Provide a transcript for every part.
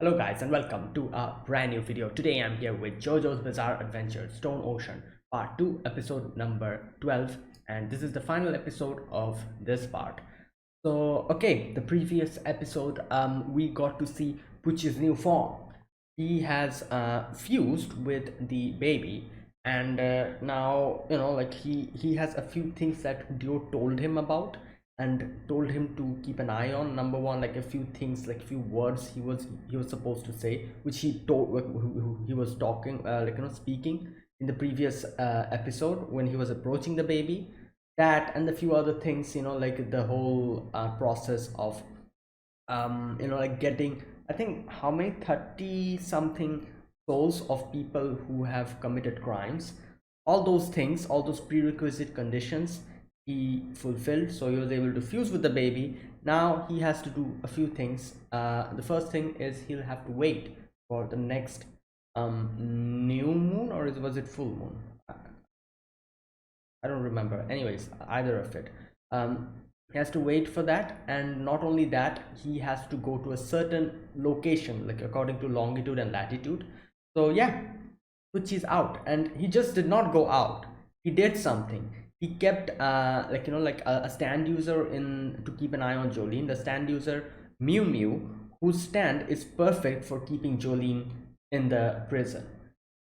Hello guys and welcome to a brand new video. Today I'm here with JoJo's Bizarre Adventure Stone Ocean Part 2 episode number 12, and this is the final episode of this part. So okay, the previous episode we got to see Pucci's new form. He has fused with the baby, and now like he has a few things that Dio told him about and told him to keep an eye on. Number one, like a few things, like few words he was supposed to say, which he told he was talking speaking in the previous episode when he was approaching the baby. That and a few other things, like the whole process of like getting, I think, how many, 30 something souls of people who have committed crimes. All those things, all those prerequisite conditions he fulfilled, so he was able to fuse with the baby. Now he has to do a few things. The first thing is he'll have to wait for the next new moon, or was it full moon? I don't remember. Anyways, either of it. He has to wait for that, and not only that, he has to go to a certain location, like according to longitude and latitude. So yeah, which is out, and he just did not go out. He did something. He kept like a stand user in to keep an eye on Jolene. The stand user Mew Mew, whose stand is perfect for keeping Jolene in the prison,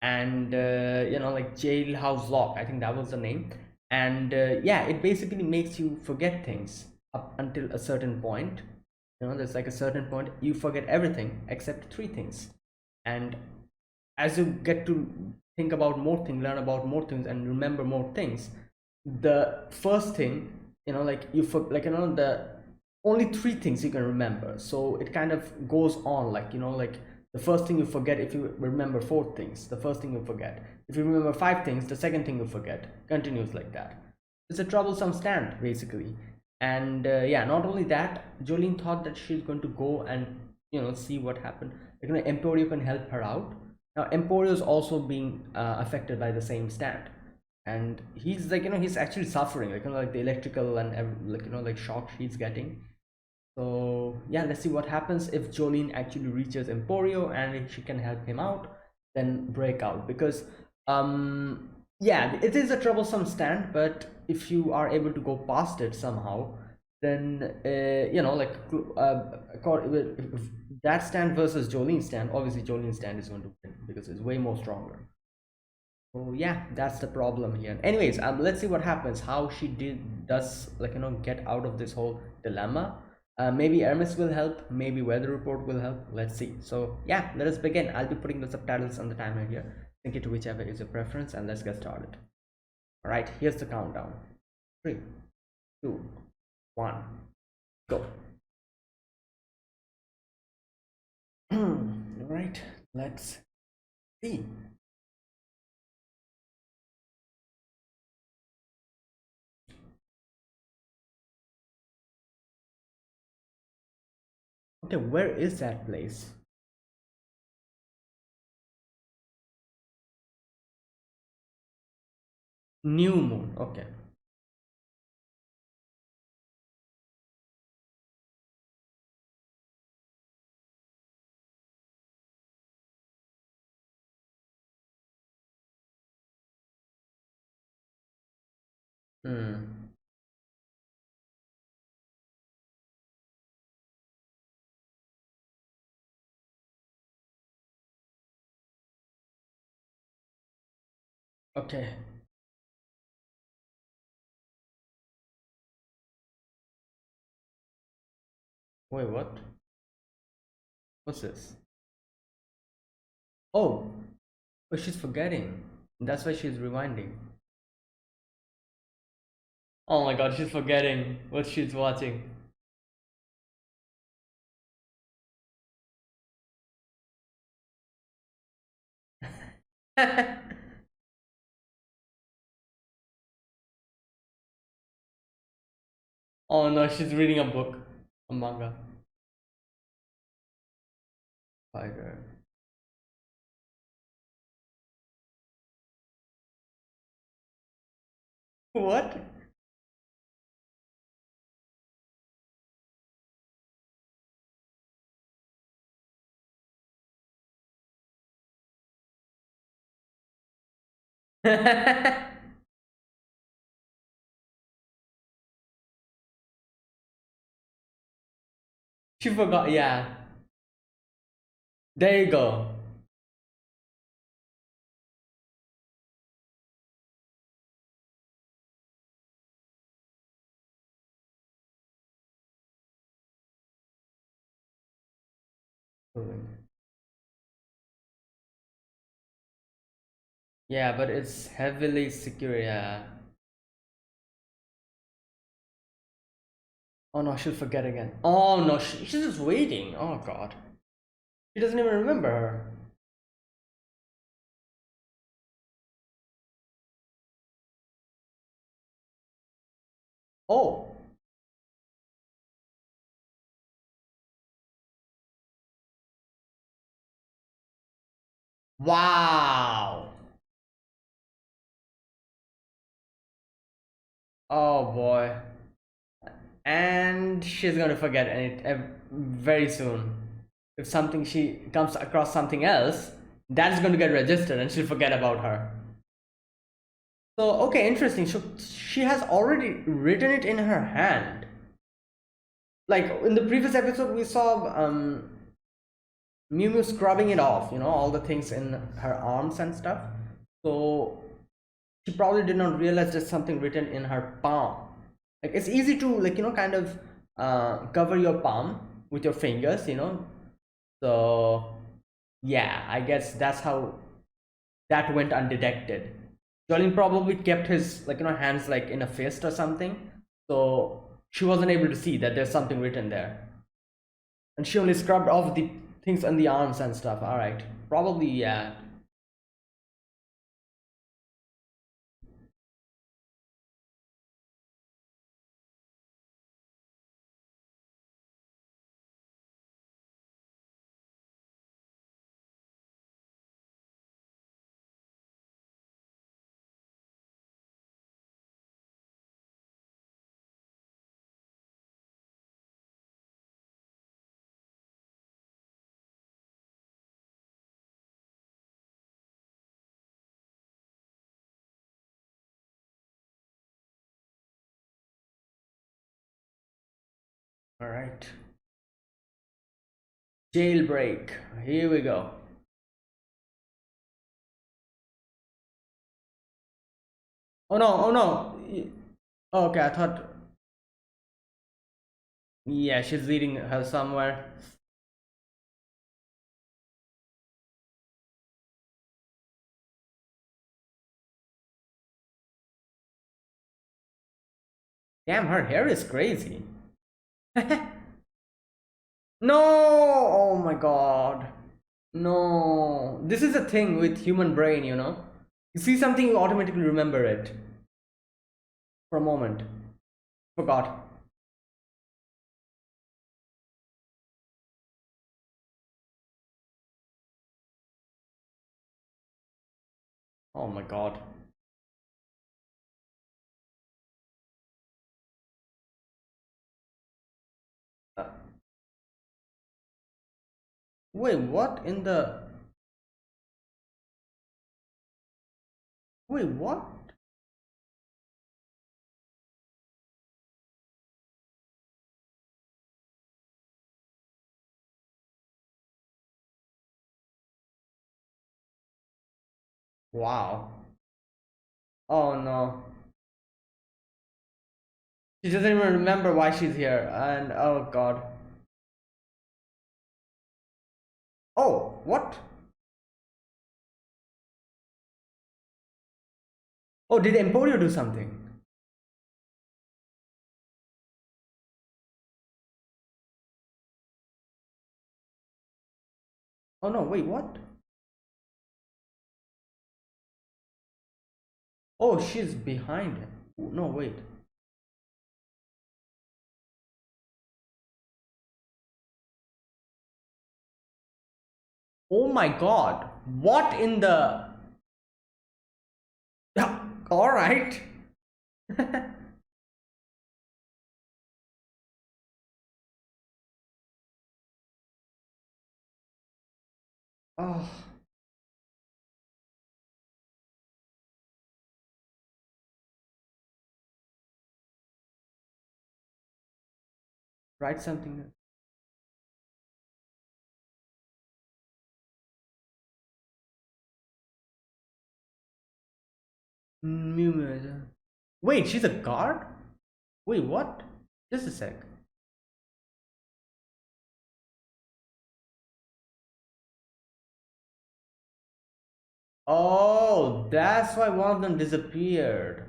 and like jailhouse lock, I think that was the name. And yeah, it basically makes you forget things up until a certain point. There's like a certain point you forget everything except three things. And as you get to think about more things, learn about more things, and remember more things, the first thing, like the only three things you can remember. So it kind of goes on, like the first thing you forget. If you remember four things, the first thing you forget. If you remember five things, the second thing you forget. Continues like that. It's a troublesome stand basically. And yeah, not only that, Jolene thought that she's going to go and see what happened. Emporio can help her out. Now Emporio is also being affected by the same stand, and he's like he's actually suffering, like the electrical and like shock he's getting. So yeah, let's see what happens if Jolene actually reaches Emporio and if she can help him out, then break out. Because yeah, it is a troublesome stand, but if you are able to go past it somehow, then like if that stand versus Jolene's stand, obviously Jolene's stand is going to win because it's way more stronger. So yeah, that's the problem here. Anyways, let's see what happens. How she does get out of this whole dilemma. Maybe Hermes will help. Maybe weather report will help. Let's see. So yeah, let us begin. I'll be putting the subtitles on the timer here. Sync it to whichever is your preference, and let's get started. All right, here's the countdown. 3, 2, 1, go. All right, let's see. Okay, where is that place? New moon. Okay. Hmm. Okay. Wait, what? What's this? Oh, but she's forgetting. That's why she's rewinding. Oh my god, she's forgetting what she's watching. Oh no, she's reading a book, a manga. Spider. What? She forgot. Yeah. There you go. Yeah, but it's heavily secure. Yeah. Oh no, she'll forget again. Oh no, she's just waiting. Oh god. She doesn't even remember her. Oh. Wow. Oh boy. And she's gonna forget it very soon. If something she comes across something else, that's gonna get registered and she'll forget about her. So okay, interesting. So she has already written it in her hand. Like in the previous episode, we saw Mew Mew scrubbing it off. You know, all the things in her arms and stuff. So she probably did not realize there's something written in her palm. Like it's easy to kind of cover your palm with your fingers. So yeah, I guess that's how that went undetected. Jolene probably kept his hands like in a fist or something, so she wasn't able to see that there's something written there, and she only scrubbed off the things on the arms and stuff. All right, probably yeah. All right, jailbreak. Here we go. Oh no! Oh no! Oh, okay, I thought. Yeah, she's leading her somewhere. Damn, her hair is crazy. No! Oh my god. No. This is a thing with human brain. You see something, you automatically remember it for a moment. Forgot. Oh my god. Uh, wait, what in the. Wait, what? Wow. Oh no. She doesn't even remember why she's here. And oh god. Oh, what? Oh, did Emporio do something? Oh no, wait, what? Oh, she's behind him. No, wait. Oh my god. What in the. Alright. Oh. Write something. Wait, she's a guard? Wait, what? Just a sec. Oh, that's why one of them disappeared.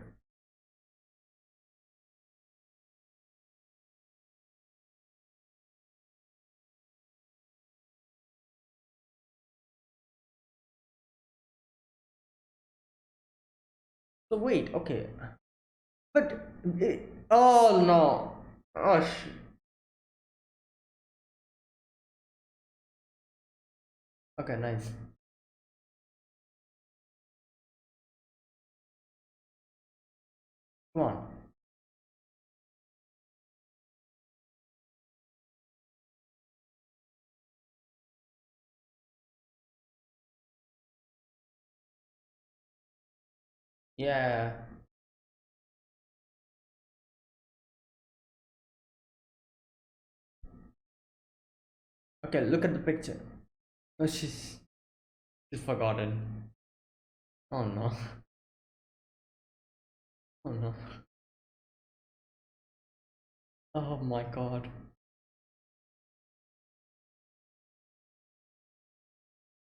So wait, okay. But oh no. Oh okay, nice. Come on. Yeah. Okay, look at the picture. Oh, she's forgotten. Oh no. Oh no. Oh my god.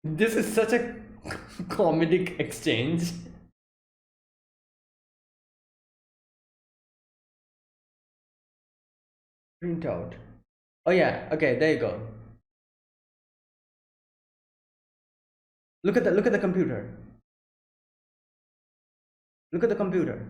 This is such a comedic exchange. Print out. Oh yeah, okay, there you go. Look at the computer. Look at the computer.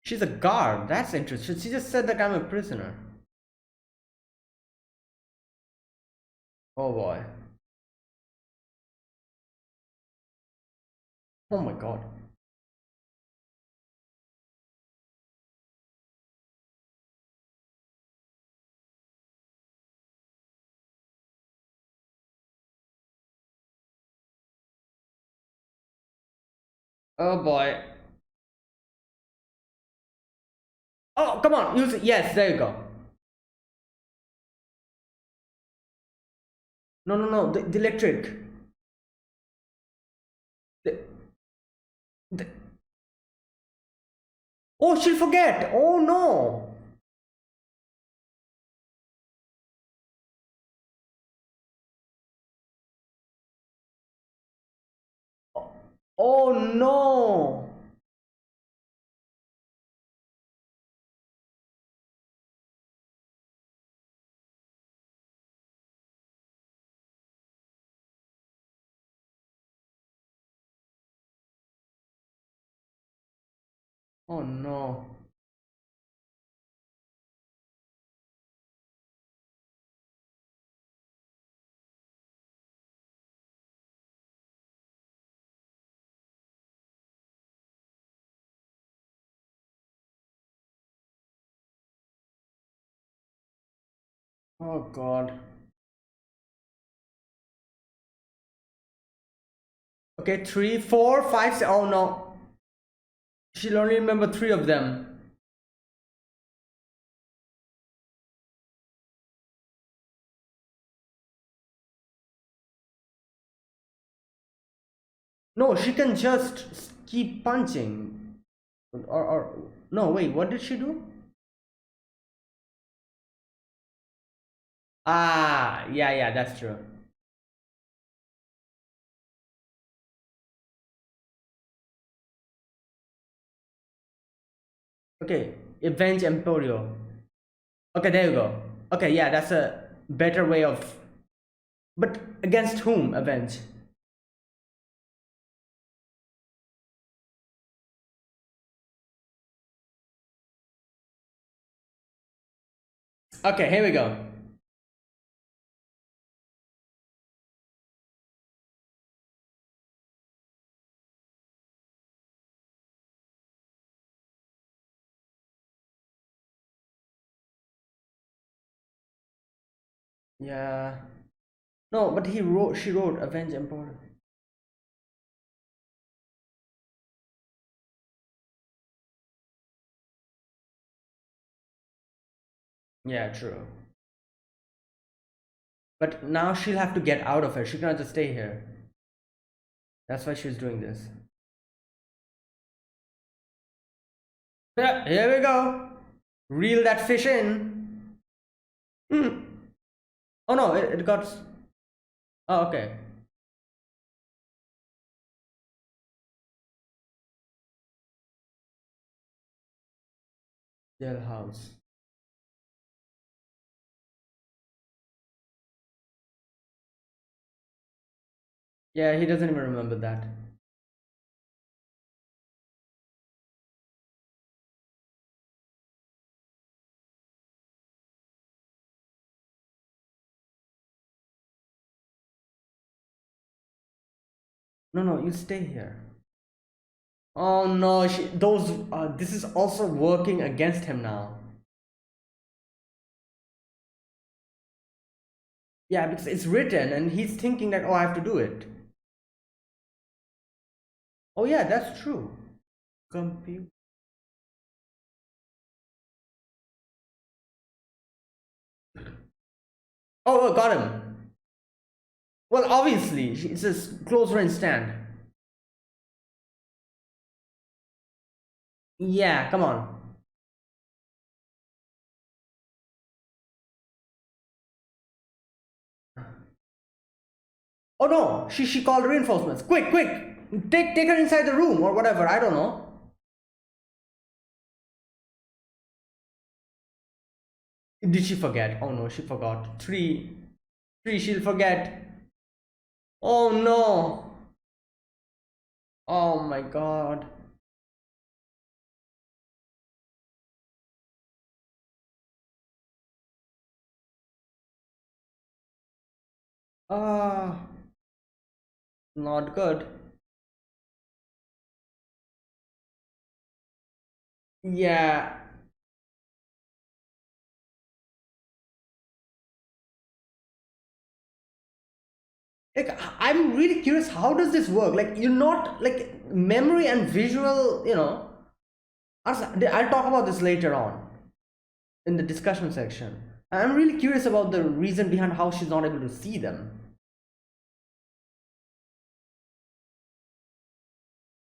She's a guard. That's interesting. She just said that I'm a prisoner. Oh boy. Oh my god. Oh boy. Oh, come on. Use it. Yes, there you go. No, no, no. The electric. The, the... Oh, she'll forget. Oh no. Oh no. Oh no. Oh god. Okay, three, four, five. Oh no. She'll only remember three of them. No, she can just keep punching. Or no, wait, what did she do? Ah, yeah, yeah, that's true. Okay, avenge Emporio. Okay, there you go. Okay, yeah, that's a better way of. But against whom avenge? Okay, here we go. Yeah. No, but he wrote. She wrote avenge Emporio. Yeah, true. But now she'll have to get out of it. She cannot just stay here. That's why she's doing this. Yeah, here we go. Reel that fish in. Hmm. Oh no, it got. Oh, okay. Jailhouse. Yeah, he doesn't even remember that. No, no, you stay here. Oh no, those. This is also working against him now. Yeah, because it's written and he's thinking that, oh, I have to do it. Oh, yeah, that's true. Compute. Oh, got him. Well, obviously, it's a close range stand. Yeah, come on. Oh no, she called reinforcements. Quick, quick! Take her inside the room or whatever, I don't know. Did she forget? Oh no, she forgot. Three, she'll forget. Oh no. Oh my god. Ah, not good. Yeah. Like, I'm really curious, how does this work? Like, you're not, like, memory and visual, I'll talk about this later on in the discussion section. I'm really curious about the reason behind how she's not able to see them.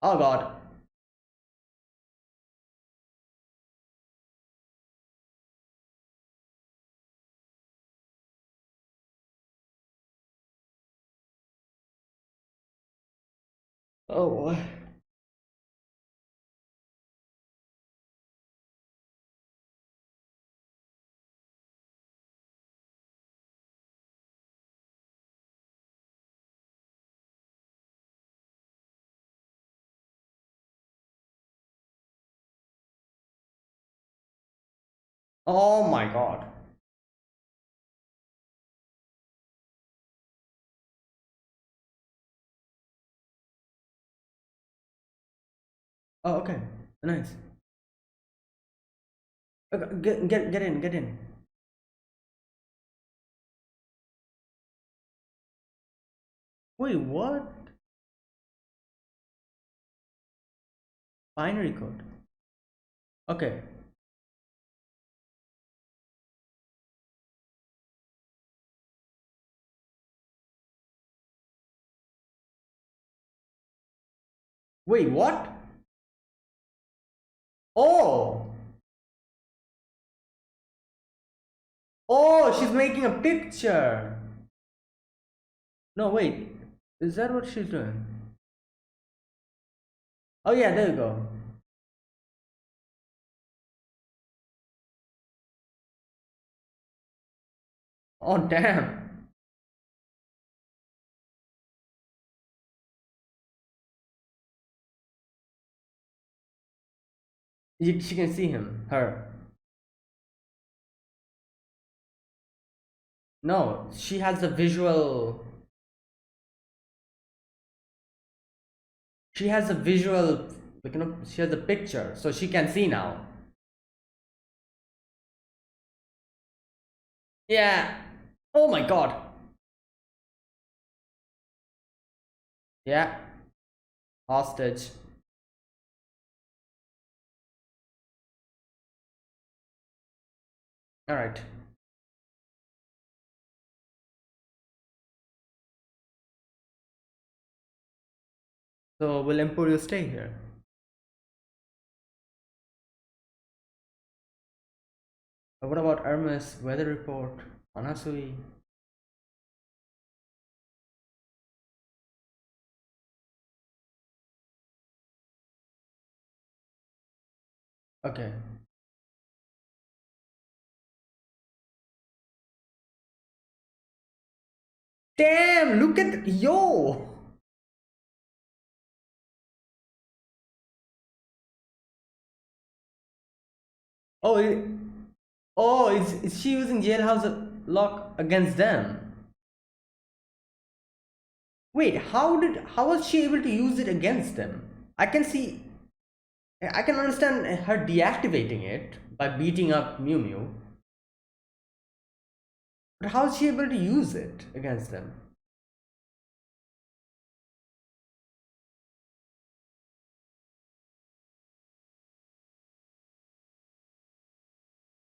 Oh god. Oh. Oh my god. Oh, okay. Nice. Okay, get in, get in. Wait, what? Binary code. Okay. Wait, what? Oh. Oh, she's making a picture. No, wait. Is that what she's doing? Oh yeah, there you go. Oh damn. She can see him, her. No, she has the visual. She has a visual, like, she has a picture, so she can see now. Yeah. Oh my god. Yeah. Hostage. All right. So will Emporio stay here? What about Hermes, weather report, Anasui? Okay. Damn, look at yo. Oh, oh, is she using jailhouse lock against them? Wait, how was she able to use it against them? I can see, I can understand her deactivating it by beating up Mew Mew, but how is she able to use it against them?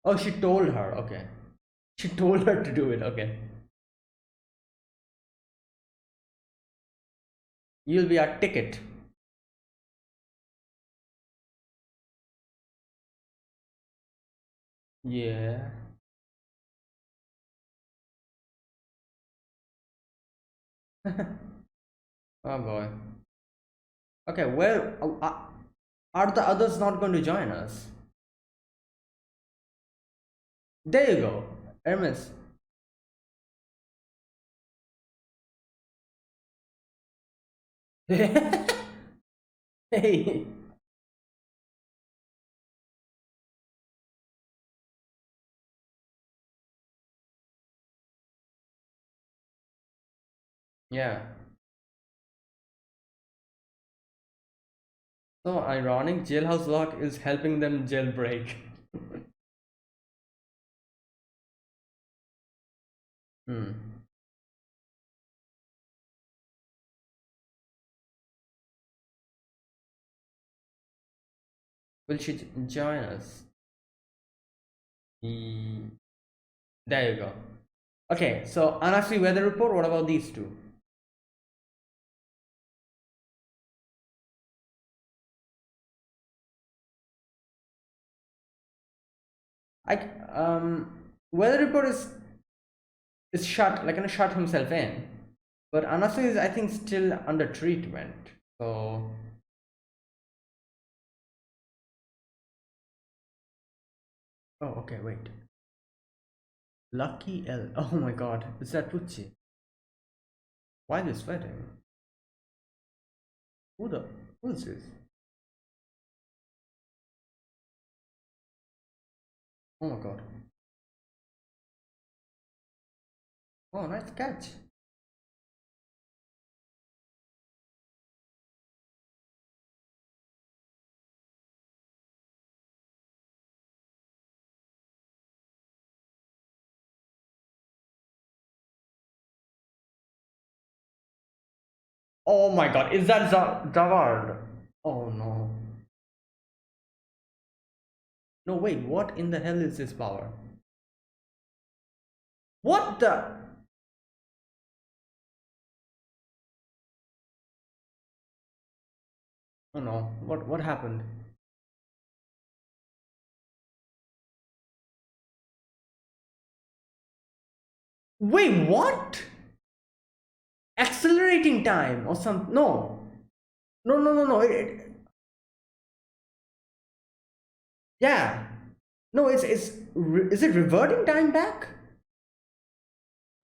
Oh, she told her. Okay, she told her to do it. Okay, you'll be our ticket. Yeah. Oh boy. Okay, well, are the others not going to join us? There you go, Hermes. Hey. Yeah. So ironic, jailhouse lock is helping them jailbreak. Hmm. Will she join us? Hmm. There you go. Okay, so honestly, weather report. What about these two? I weather report is shut, like gonna shut himself in, but Anasu is, I think, still under treatment. So oh, okay, wait. Lucky L. Oh my God, is that Pucci? Why are they sweating? Who the who is this? Oh my God. Oh, nice catch. Oh my God, is that Zavard? Oh no. No, wait, what in the hell is this power? What the? Oh no, what happened? Wait, what? Accelerating time or some? No, no. Yeah, no, is it reverting time back?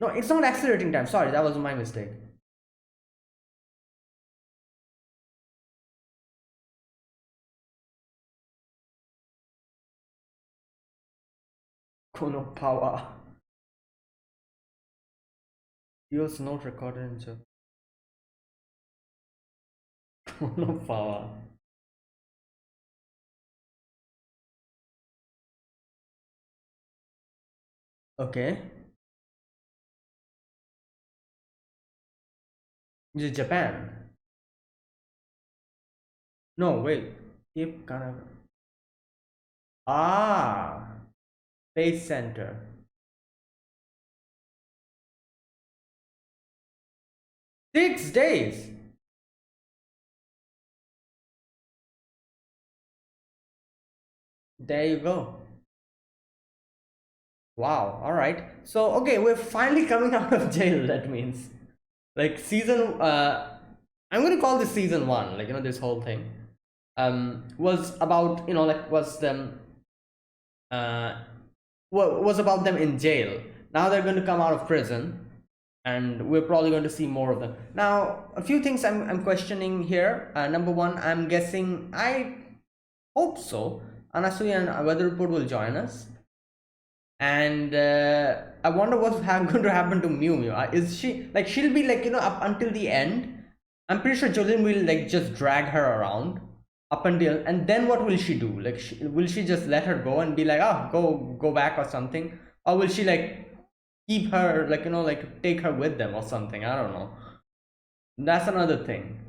No, it's not accelerating time. Sorry, that was my mistake. Kono power. Use not recorded in Kono power. Okay, this is Japan. No, wait. Cape Canaveral. Ah. Space Center. Six days. There you go. Wow. All right. So okay, we're finally coming out of jail. That means, like season. I'm gonna call this season one. Like this whole thing, was about like was them, uh, was about them in jail. Now they're going to come out of prison, and we're probably going to see more of them. Now, a few things I'm questioning here. Number one, I'm guessing, I hope so, Anasuya and Weather Report will join us. And I wonder what's going to happen to Mew Mew. Is she like, she'll be like up until the end? I'm pretty sure Jolene will like just drag her around up until, and then what will she do? Like, will she just let her go and be like, oh, go back or something, or will she like keep her, like like take her with them or something? I don't know. That's another thing.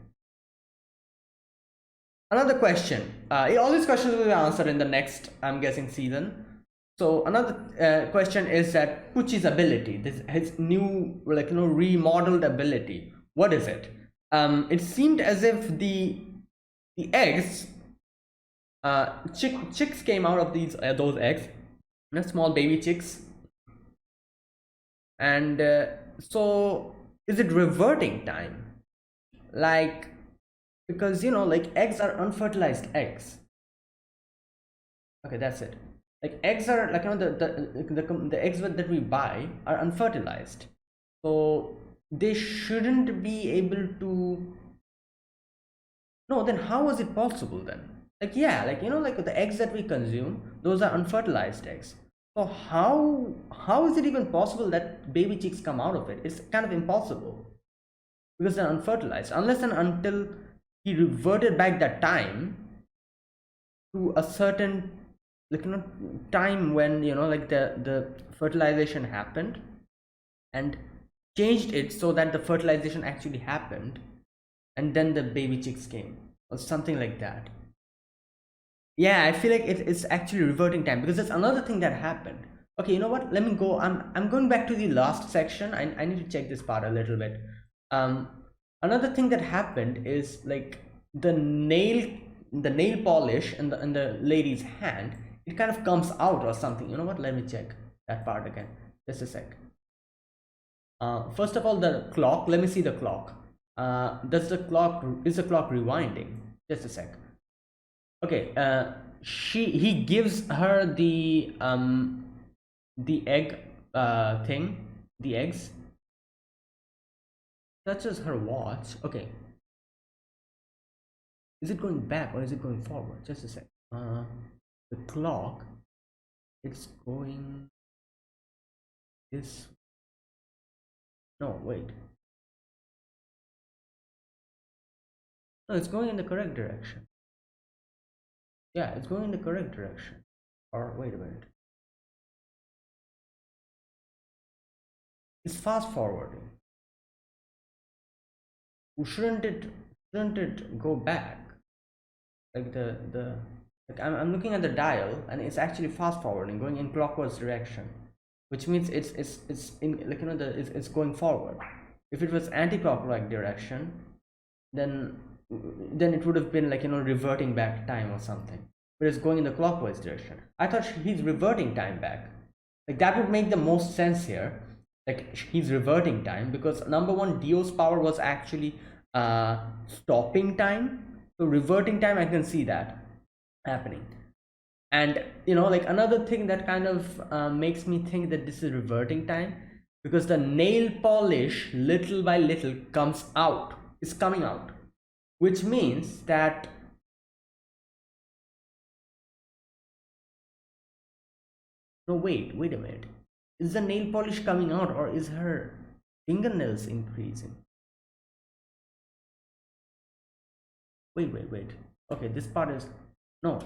Another question. All these questions will be answered in the next, I'm guessing, season. So another question is that Pucci's ability, this his new like remodeled ability. What is it? It seemed as if the eggs, chicks came out of those eggs, small baby chicks, and so is it reverting time? Like, because like eggs are unfertilized eggs. Okay, that's it. Like eggs are like the eggs that we buy are unfertilized, so they shouldn't be able to. No, then how was it possible then? Like, yeah, like like the eggs that we consume, those are unfertilized eggs. So how is it even possible that baby chicks come out of it? It's kind of impossible, because they're unfertilized, unless and until he reverted back that time to a certain, like time when like the fertilization happened, and changed it so that the fertilization actually happened, and then the baby chicks came, or something like that. Yeah, I feel like it's actually reverting time, because that's another thing that happened. Okay, you know what, let me go. I'm going back to the last section. I need to check this part a little bit. um Another thing that happened is like the nail polish in the lady's hand, it kind of comes out or something. You know what, let me check that part again, just a sec. First of all, the clock, let me see the clock. Is the clock rewinding? Just a sec. Okay, he gives her the egg thing, the eggs, touches her watch. Okay, is it going back or is it going forward? Just a sec. The clock, it's going this. No, wait. No, it's going in the correct direction. Yeah, it's going in the correct direction. Or wait a minute. It's fast forwarding. Shouldn't it go back? Like the like I'm looking at the dial, and it's actually fast forwarding, going in clockwise direction, which means it's in, like it's going forward. If it was anti-clockwise direction, then it would have been like reverting back time or something, but it's going in the clockwise direction. I thought he's reverting time back. Like, that would make the most sense here. Like, he's reverting time, because number one, Dio's power was actually stopping time. So reverting time, I can see that happening. And like another thing that kind of makes me think that this is reverting time, because the nail polish little by little is coming out, which means that, no, wait a minute, is the nail polish coming out, or is her fingernails increasing? Wait, okay, this part is, no,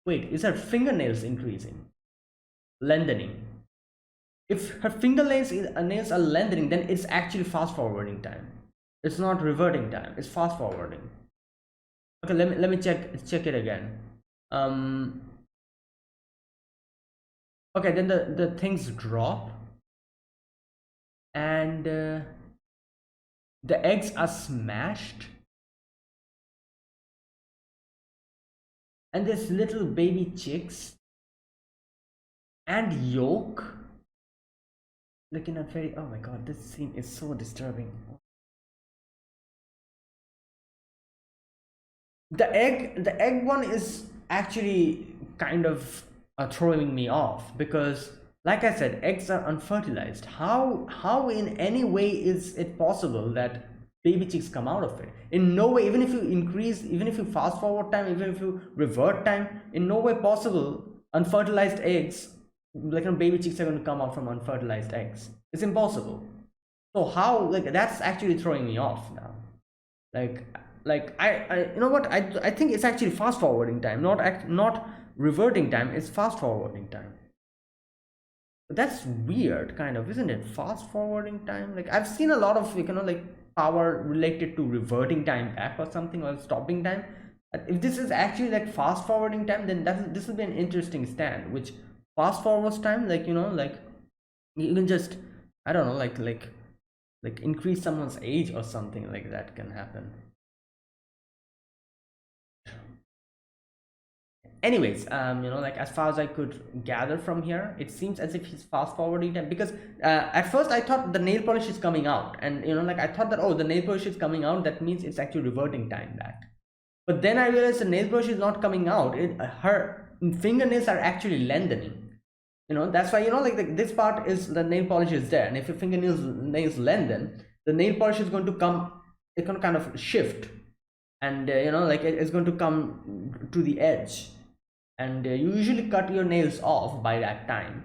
wait, is her fingernails increasing, lengthening? If her nails are lengthening, then it's actually fast forwarding time. It's not reverting time, it's fast forwarding. Okay, let me check it again. Okay, then the things drop, and the eggs are smashed, and there's little baby chicks and yolk, like in a very, oh my god, this scene is so disturbing. The egg one is actually kind of throwing me off, because like I said, eggs are unfertilized. How in any way is it possible that baby chicks come out of it? In no way, even if you increase, even if you fast forward time, even if you revert time, in no way possible unfertilized eggs, like baby chicks are going to come out from unfertilized eggs. It's impossible. So how, like, that's actually throwing me off now. like I you know what, I think it's actually fast forwarding time, not reverting time, it's fast forwarding time. That's weird, kind of, isn't it? Fast forwarding time, like I've seen a lot of, like power related to reverting time back or something, or stopping time. If this is actually like fast forwarding time, then this will be an interesting stand, which fast forwards time, like, like you can just, I don't know, like increase someone's age or something like that can happen. Anyways, like as far as I could gather from here, it seems as if he's fast forwarding time, because at first I thought the nail polish is coming out, and like I thought that, oh, the nail polish is coming out, that means it's actually reverting time back. But then I realized the nail polish is not coming out. Her fingernails are actually lengthening. That's why, like this part is, the nail polish is there, and if your nails lengthen, the nail polish is going to come, it's going to kind of shift, and like it's going to come to the edge, and you usually cut your nails off by that time.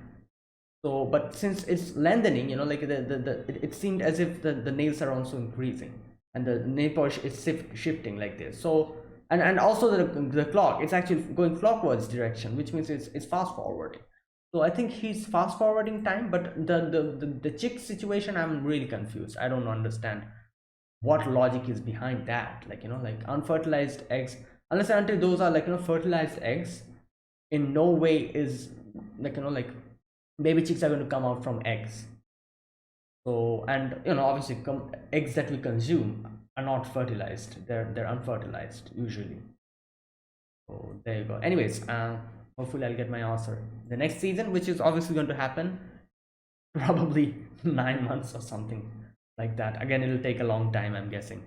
So but since it's lengthening, like it seemed as if the nails are also increasing, and the nail polish is shifting like this. So and also the clock, it's actually going clockwise direction, which means it's fast forwarding. So I think he's fast forwarding time, but the chick situation, I'm really confused. I don't understand what logic is behind that. Like, like unfertilized eggs, unless and until those are like, fertilized eggs, in no way is, like, like baby chicks are going to come out from eggs. So, and obviously eggs that we consume are not fertilized, they're unfertilized usually. So there you go. Anyways, hopefully I'll get my answer the next season, which is obviously going to happen probably 9 months or something like that. Again, it'll take a long time, I'm guessing.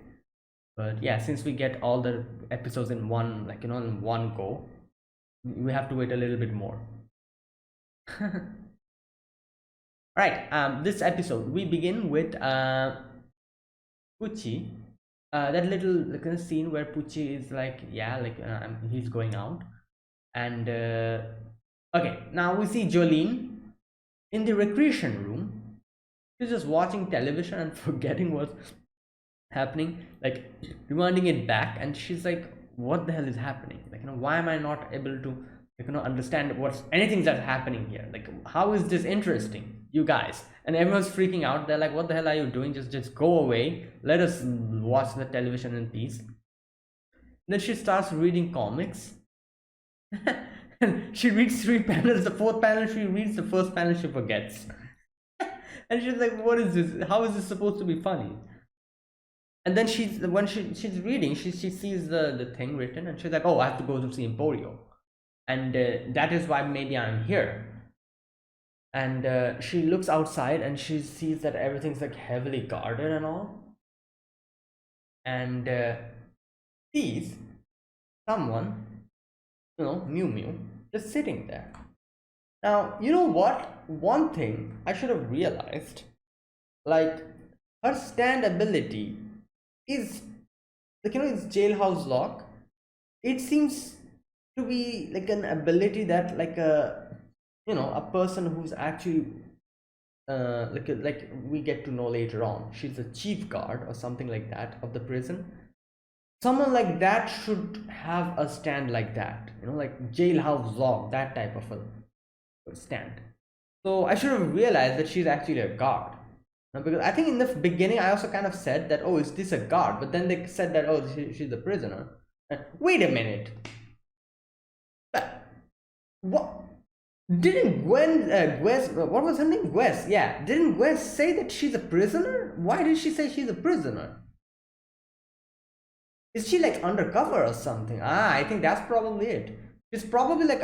But yeah, since we get all the episodes in one, like, in one go, we have to wait a little bit more. Right, this episode we begin with Pucci, that little, like, scene where Pucci is like, yeah, like, he's going out, and okay, now we see Jolene in the recreation room. She's just watching television and forgetting what's happening, like rewinding it back, and she's like, what the hell is happening? Like, why am I not able to, like, understand what's anything that's happening here? Like, how is this interesting, you guys? And everyone's freaking out. They're like, what the hell are you doing? Just go away, let us watch the television in peace. Then she starts reading comics. She reads 3 panels, the fourth panel she reads, the first panel she forgets. And she's like, what is this? How is this supposed to be funny? And then she's reading, she sees the thing written, and she's like, oh, I have to go to see Emporio, and that is why maybe I'm here. And she looks outside and she sees that everything's like heavily guarded and all, and sees someone, Mew Mew, just sitting there. Now, you know what? One thing I should have realized, like, her stand ability is, like, it's jailhouse lock. It seems to be like an ability that, like, a person who's actually like we get to know later on, she's a chief guard or something like that of the prison. Someone like that should have a stand like that, like jailhouse lock, that type of a stand. So I should have realized that she's actually a guard. Because I think in the beginning I also kind of said that, oh, is this a guard? But then they said that, oh, she's a prisoner. Wait a minute. What? Didn't Gwes, what was her name? Gwes, yeah. Didn't Gwes say that she's a prisoner? Why did she say she's a prisoner? Is she like undercover or something? Ah, I think that's probably it. She's probably like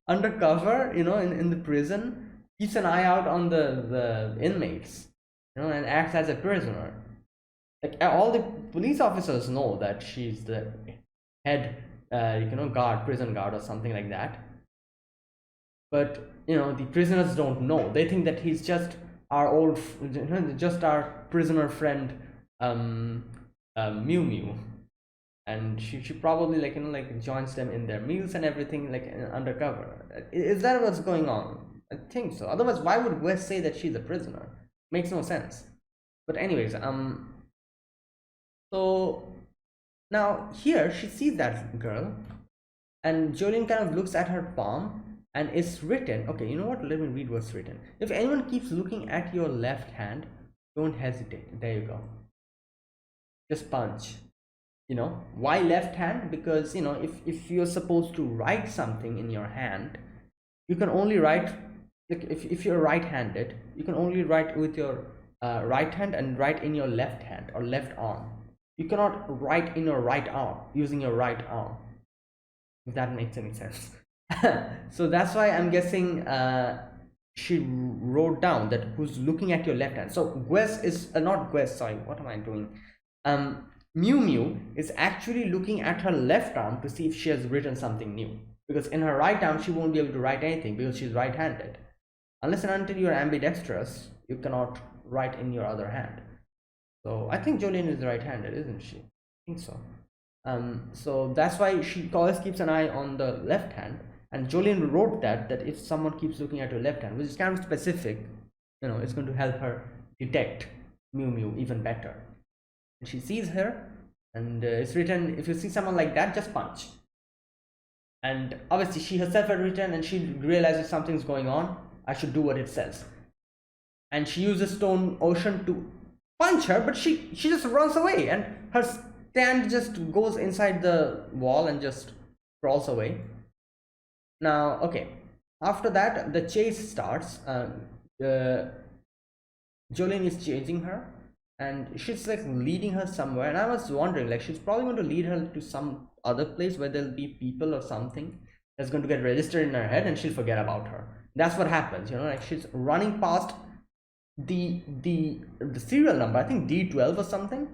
undercover, you know, in the prison, keeps an eye out on the inmates, you know, and acts as a prisoner. Like all the police officers know that she's the head, you know, guard, prison guard or something like that. But you know, the prisoners don't know. They think that he's just our old, just our prisoner friend, Mew Mew, and she probably like, you know, like joins them in their meals and everything, like undercover. Is that what's going on? I think so. Otherwise, why would Wes say that she's a prisoner? Makes no sense. But anyways, so now here she sees that girl, and Jolene kind of looks at her palm, and it's written. Okay, you know what? Let me read what's written. If anyone keeps looking at your left hand, don't hesitate. There you go. Just punch. You know why left hand? Because you know, if you're supposed to write something in your hand, you can only write, like if you're right-handed, you can only write with your right hand and write in your left hand or left arm. You cannot write in your right arm using your right arm, if that makes any sense. So that's why I'm guessing she wrote down that who's looking at your left hand. So Gwes is not Gwes, sorry, what am I doing? Mew Mew is actually looking at her left arm to see if she has written something new, because in her right arm she won't be able to write anything because she's right-handed. Unless and until you're ambidextrous, you cannot write in your other hand. So I think Jolene is right-handed, isn't she? I think so. So that's why she always keeps an eye on the left hand, and Jolene wrote that if someone keeps looking at your left hand, which is kind of specific, you know, it's going to help her detect Mew Mew even better. And she sees her, and it's written, if you see someone like that, just punch. And obviously she herself had written, and she realizes something's going on, I should do what it says. And she uses Stone Ocean to punch her, but she just runs away, and her stand just goes inside the wall and just crawls away. Now, okay, after that the chase starts. Jolene is chasing her, and she's like leading her somewhere, and I was wondering, like, she's probably going to lead her to some other place where there'll be people or something that's going to get registered in her head, and she'll forget about her. That's what happens, you know, like she's running past the serial number, I think D12 or something.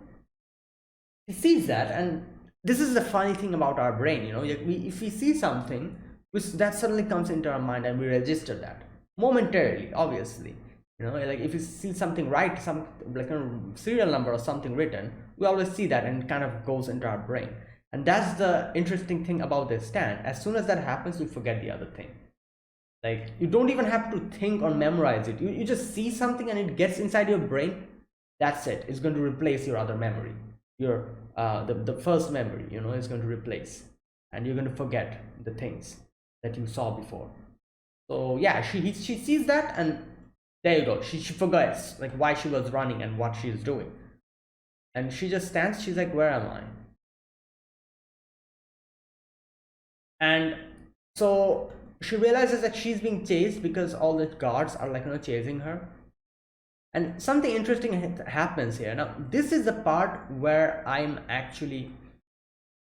She sees that, and this is the funny thing about our brain, you know, if we see something which that suddenly comes into our mind, and we register that momentarily, obviously. You know, like if you see something right, some like a serial number or something written, we always see that, and it kind of goes into our brain. And that's the interesting thing about this stand. As soon as that happens, you forget the other thing. Like, you don't even have to think or memorize it. You just see something and it gets inside your brain. That's it. It's going to replace your other memory. Your the first memory, you know, is going to replace, and you're going to forget the things that you saw before. So yeah, she sees that, and there you go. She forgets like why she was running and what she is doing, and she just stands. She's like, where am I? And so she realizes that she's being chased because all the guards are like, you know, chasing her. And something interesting happens here. Now this is the part where I'm actually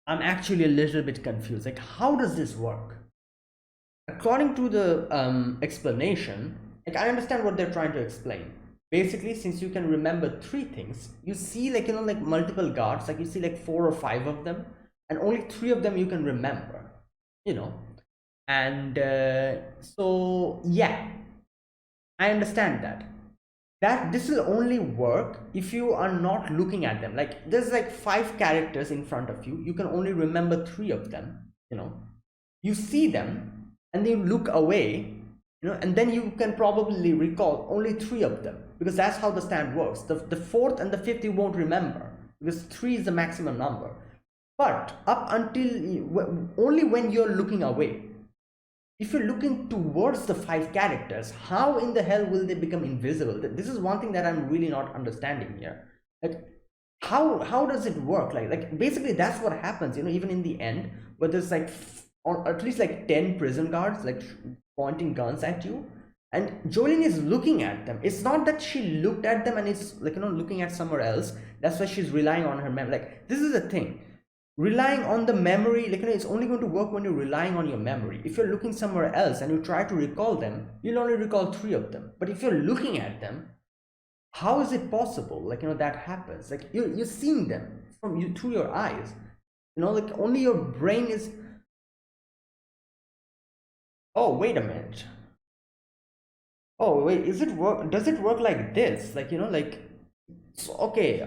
a little bit confused. Like, how does this work? According to the explanation, like, I understand what they're trying to explain. Basically, since you can remember three things, you see, like, you know, like multiple guards, like you see like 4 or 5 of them, and only 3 of them you can remember, you know. And so yeah, I understand that this will only work if you are not looking at them. Like, there's like 5 characters in front of you, you can only remember 3 of them, you know. You see them and then you look away, you know, and then you can probably recall only 3 of them, because that's how the stand works. The 4th and the 5th you won't remember, because 3 is the maximum number. But up until only when you're looking away. If you're looking towards the 5 characters, how in the hell will they become invisible? This is one thing that I'm really not understanding here. Like, how does it work? Like basically that's what happens, you know, even in the end, where there's like, or at least like 10 prison guards, like pointing guns at you, and Jolene is looking at them. It's not that she looked at them and is like, looking at somewhere else. That's why she's relying on her memory. Like, this is the thing, relying on the memory, like, it's only going to work when you're relying on your memory. If you're looking somewhere else and you try to recall them, you'll only recall 3 of them. But if you're looking at them, how is it possible, like, that happens? Like, you're seeing them from you through your eyes, like only your brain is. Oh, wait a minute. Oh, wait, is it work? Does it work like this? Like, like, so, okay,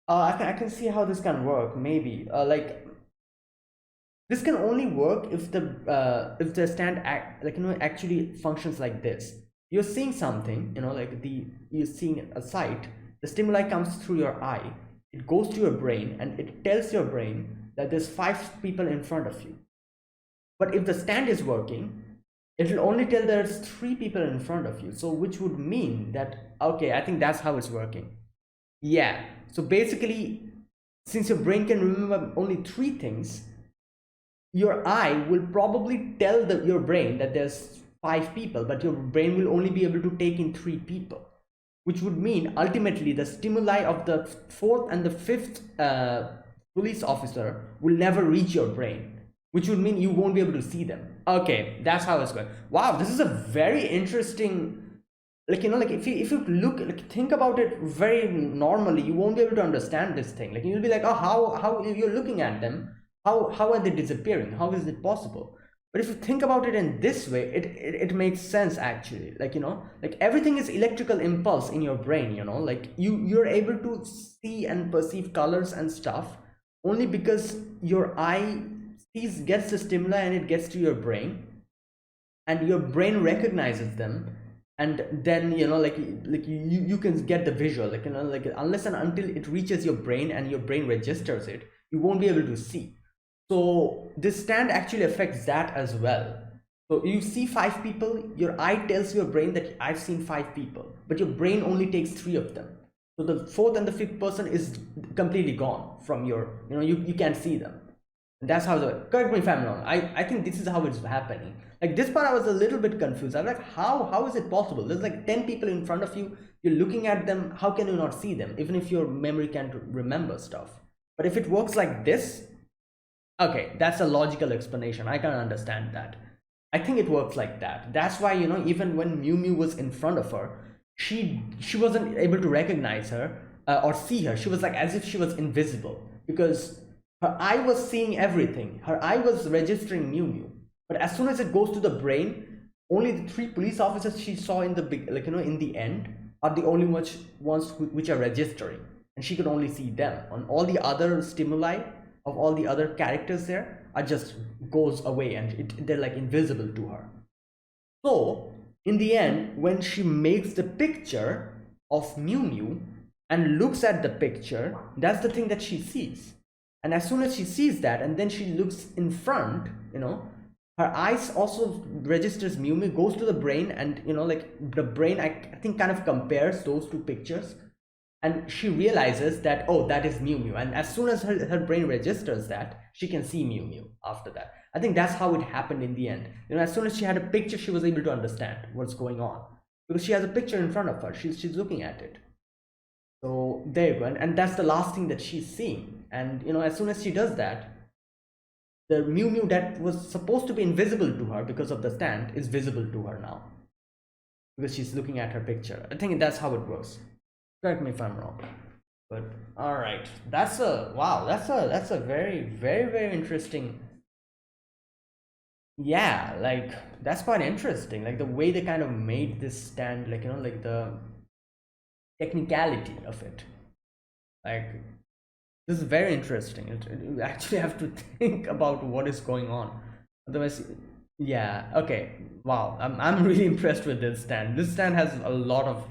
I can see how this can work, maybe. Like, this can only work if the stand actually functions like this. You're seeing something, like you're seeing a sight. The stimuli comes through your eye. It goes to your brain, and it tells your brain that there's 5 people in front of you. But if the stand is working, it will only tell there's 3 people in front of you. So which would mean that, okay, I think that's how it's working. Yeah. So basically, since your brain can remember only 3 things, your eye will probably tell your brain that there's 5 people, but your brain will only be able to take in 3 people, which would mean ultimately the stimuli of the 4th and the 5th police officer will never reach your brain, which would mean you won't be able to see them. Okay, that's how it's going. Wow, this is a very interesting, like, like if you look, like, think about it very normally, you won't be able to understand this thing. Like, you'll be like, oh, how you're looking at them, how are they disappearing? How is it possible? But if you think about it in this way, it makes sense actually. Like, like everything is electrical impulse in your brain, like you're able to see and perceive colors and stuff only because your eye gets the stimuli and it gets to your brain, and your brain recognizes them, and then like you can get the visual, like, like unless and until it reaches your brain and your brain registers it, you won't be able to see. So this stand actually affects that as well. So you see 5 people, your eye tells your brain that I've seen 5 people, but your brain only takes 3 of them. So the 4th and the 5th person is completely gone from your, you can't see them. And that's how correct me if I'm wrong. I think this is how it's happening. Like, this part I was a little bit confused. I was like, how is it possible? There's like 10 people in front of you, you're looking at them, how can you not see them, even if your memory can't remember stuff? But if it works like this, okay, that's a logical explanation. I can understand that. I think it works like that. That's why, even when Mew Mew was in front of her, she wasn't able to recognize her or see her. She was like as if she was invisible, because her eye was seeing everything. Her eye was registering Mew Mew. But as soon as it goes to the brain, only the 3 police officers she saw in the big, like, in the end, are the only ones which are registering, and she could only see them. On all the other stimuli of all the other characters there are just goes away, and they're like invisible to her. So in the end, when she makes the picture of Mew Mew and looks at the picture, that's the thing that she sees. And as soon as she sees that, and then she looks in front, her eyes also registers Mew Mew, goes to the brain, and like the brain, I think, kind of compares those 2 pictures, and she realizes that, oh, that is Mew Mew. And as soon as her brain registers that, she can see Mew Mew after that. I think that's how it happened in the end. As soon as she had a picture, she was able to understand what's going on, because she has a picture in front of her. She's looking at it. So there you go. And that's the last thing that she's seeing. And as soon as she does that, the Mew Mew that was supposed to be invisible to her because of the stand is visible to her now, because she's looking at her picture. I think that's how it works. Correct me if I'm wrong. But all right, that's a very, very, very interesting. Yeah, like, that's quite interesting, like the way they kind of made this stand, like, like the technicality of it. Like, this is very interesting. You actually have to think about what is going on. Otherwise, yeah, okay, wow, I'm really impressed with this stand. This stand has a lot of,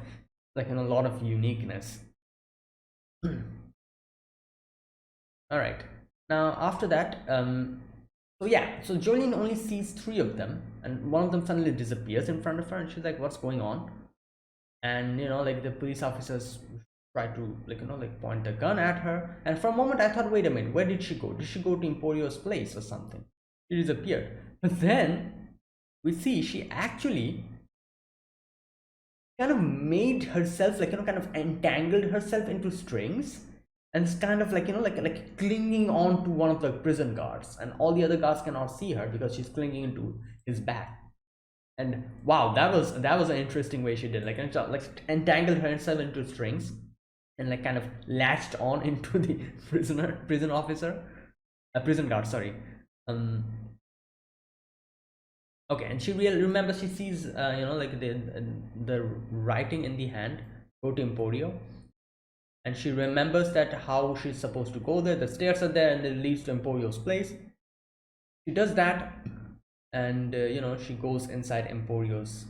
like, a lot of uniqueness. All right, now after that, so yeah, so Jolene only sees 3 of them, and one of them suddenly disappears in front of her, and she's like, what's going on? And like the police officers try to, like, like point the gun at her, and for a moment I thought, wait a minute, where did she go? Did she go to Emporio's place or something? She disappeared. But then we see she actually kind of made herself, like, kind of entangled herself into strings, and it's kind of like, like clinging on to one of the prison guards, and all the other guards cannot see her because she's clinging into his back. And wow, that was an interesting way she did, like, and so, like, entangled herself into strings and like kind of latched on into the prison officer, a prison guard, sorry. um okay, and she remembers, she sees, like the writing in the hand, go to Emporio, and she remembers that how she's supposed to go there, the stairs are there and it leads to Emporio's place. She does that, and she goes inside Emporio's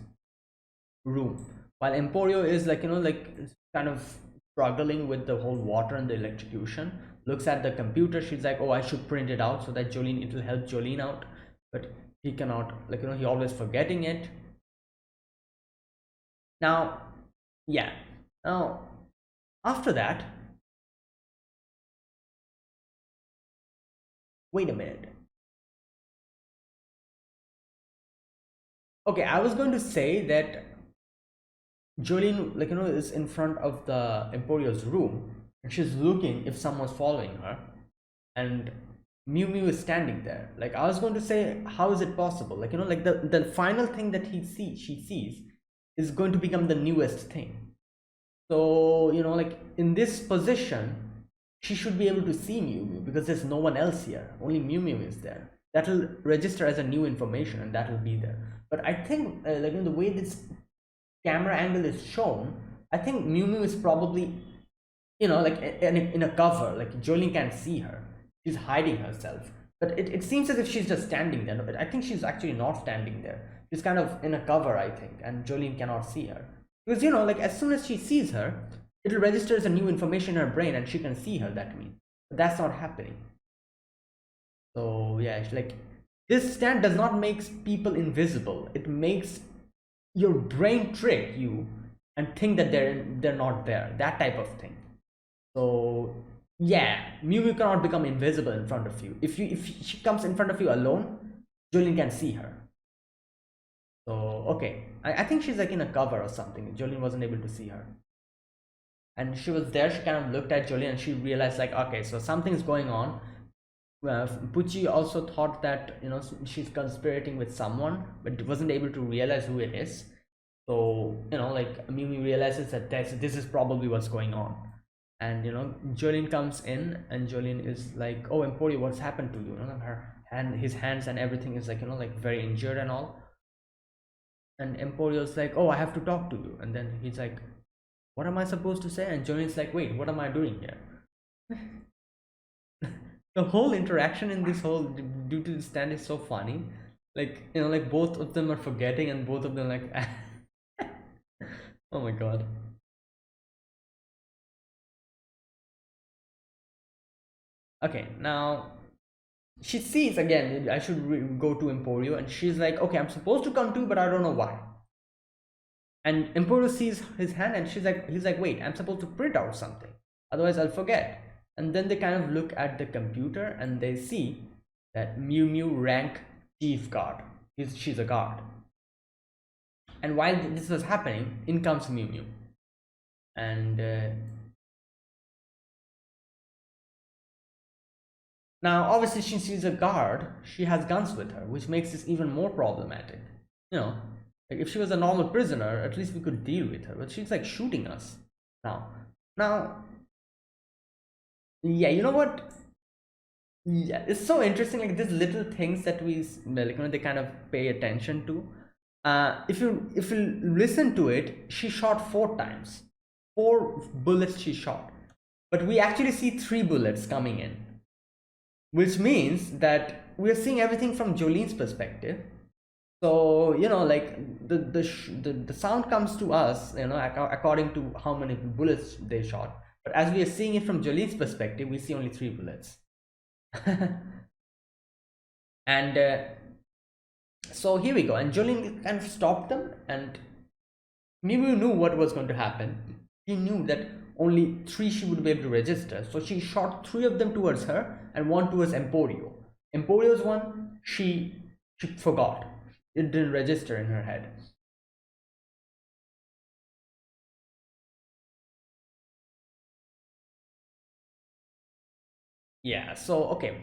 room, while Emporio is like, like kind of struggling with the whole water and the electrocution. Looks at the computer, she's like, oh, I should print it out so that Jolene, it will help Jolene out, but he cannot, like, he always forgetting it. Now, yeah, now after that, wait a minute. Okay, I was going to say that Jolene, like, is in front of the Emporio's room, and she's looking if someone's following her, and Mew Mew is standing there. Like, I was going to say, how is it possible? Like, like the final thing that she sees is going to become the newest thing. So, like in this position, she should be able to see Mew Mew because there's no one else here. Only Mew Mew is there. That will register as a new information, and that will be there. But I think, like, in the way this camera angle is shown, I think Mew Mew is probably, like in a cover. Like, Jolene can't see her. She's hiding herself. But it seems as if she's just standing there. But I think she's actually not standing there. She's kind of in a cover, I think, and Jolene cannot see her. Because, like, as soon as she sees her, it'll register as a new information in her brain and she can see her, that means. But that's not happening. So, yeah, it's like, this stand does not make people invisible. It makes your brain trick you and think that they're not there, that type of thing. So yeah, Mew Mew cannot become invisible in front of you. If she comes in front of you alone, Jolene can see her. So okay, I think she's like in a cover or something. Jolene wasn't able to see her, and she was there. She kind of looked at Jolene and she realized, like, okay, so something's going on. Pucci also thought that, she's conspirating with someone, but wasn't able to realize who it is. So, like, Mimi realizes that this is probably what's going on. And, Jolene comes in and Jolene is like, oh, Emporio, what's happened to you? Her hand, his hands and everything is like, like very injured and all. And Emporio's like, oh, I have to talk to you. And then he's like, what am I supposed to say? And Jolene's like, wait, what am I doing here? The whole interaction in this whole due to the stand is so funny. Like, like both of them are forgetting and both of them like oh my god. Okay, now she sees again, I should go to Emporio, and she's like, okay, I'm supposed to come too, but I don't know why. And Emporio sees his hand and he's like, wait, I'm supposed to print out something, otherwise I'll forget. And then they kind of look at the computer and they see that Mew Mew rank chief guard. She's a guard. And while this was happening, in comes Mew Mew. And now obviously since she's a guard, she has guns with her, which makes this even more problematic. Like, if she was a normal prisoner, at least we could deal with her, but she's like shooting us now. Yeah, you know what? Yeah, it's so interesting, like these little things that we, like, they kind of pay attention to. If you listen to it, she shot 4 times, 4 bullets she shot, but we actually see 3 bullets coming in, which means that we are seeing everything from Jolene's perspective. So, like the sound comes to us, according to how many bullets they shot, but as we are seeing it from Jolene's perspective, we see only 3 bullets. And so here we go, and Jolene kind of stopped them, and Mimu knew what was going to happen. He knew that only 3 she would be able to register, so she shot 3 of them towards her and 1 towards Emporio. Emporio's one, she forgot. it didn't register in her head. Yeah, so okay,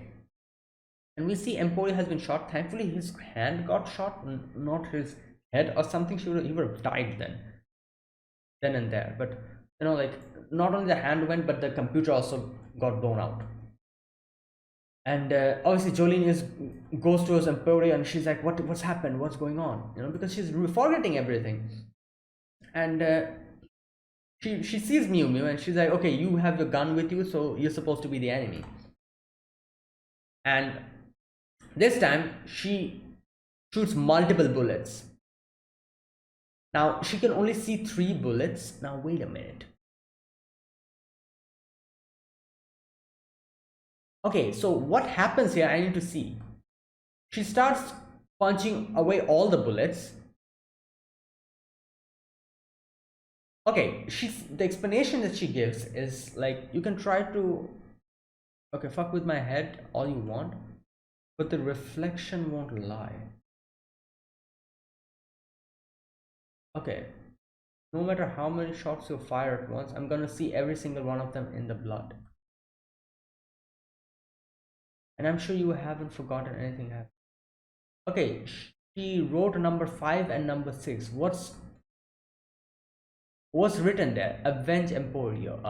and we see Emporio has been shot. Thankfully his hand got shot, not his head or something. He would have died then and there. But like, not only the hand went, but the computer also got blown out. And obviously Jolene goes towards Emporio, and she's like, what's happened, what's going on, because she's forgetting everything. And she sees Mew Mew, and she's like, okay, you have your gun with you, so you're supposed to be the enemy. And this time she shoots multiple bullets. Now she can only see 3 bullets. Now wait a minute. Okay, so what happens here, I need to see. She starts punching away all the bullets. Okay, the explanation that she gives is like, you can try to, okay, fuck with my head all you want, but the reflection won't lie. Okay, no matter how many shots you fire at once, I'm gonna see every single one of them in the blood. And I'm sure you haven't forgotten anything happened. Okay, she wrote number 5 and number 6. What's written there? Avenge Emporio.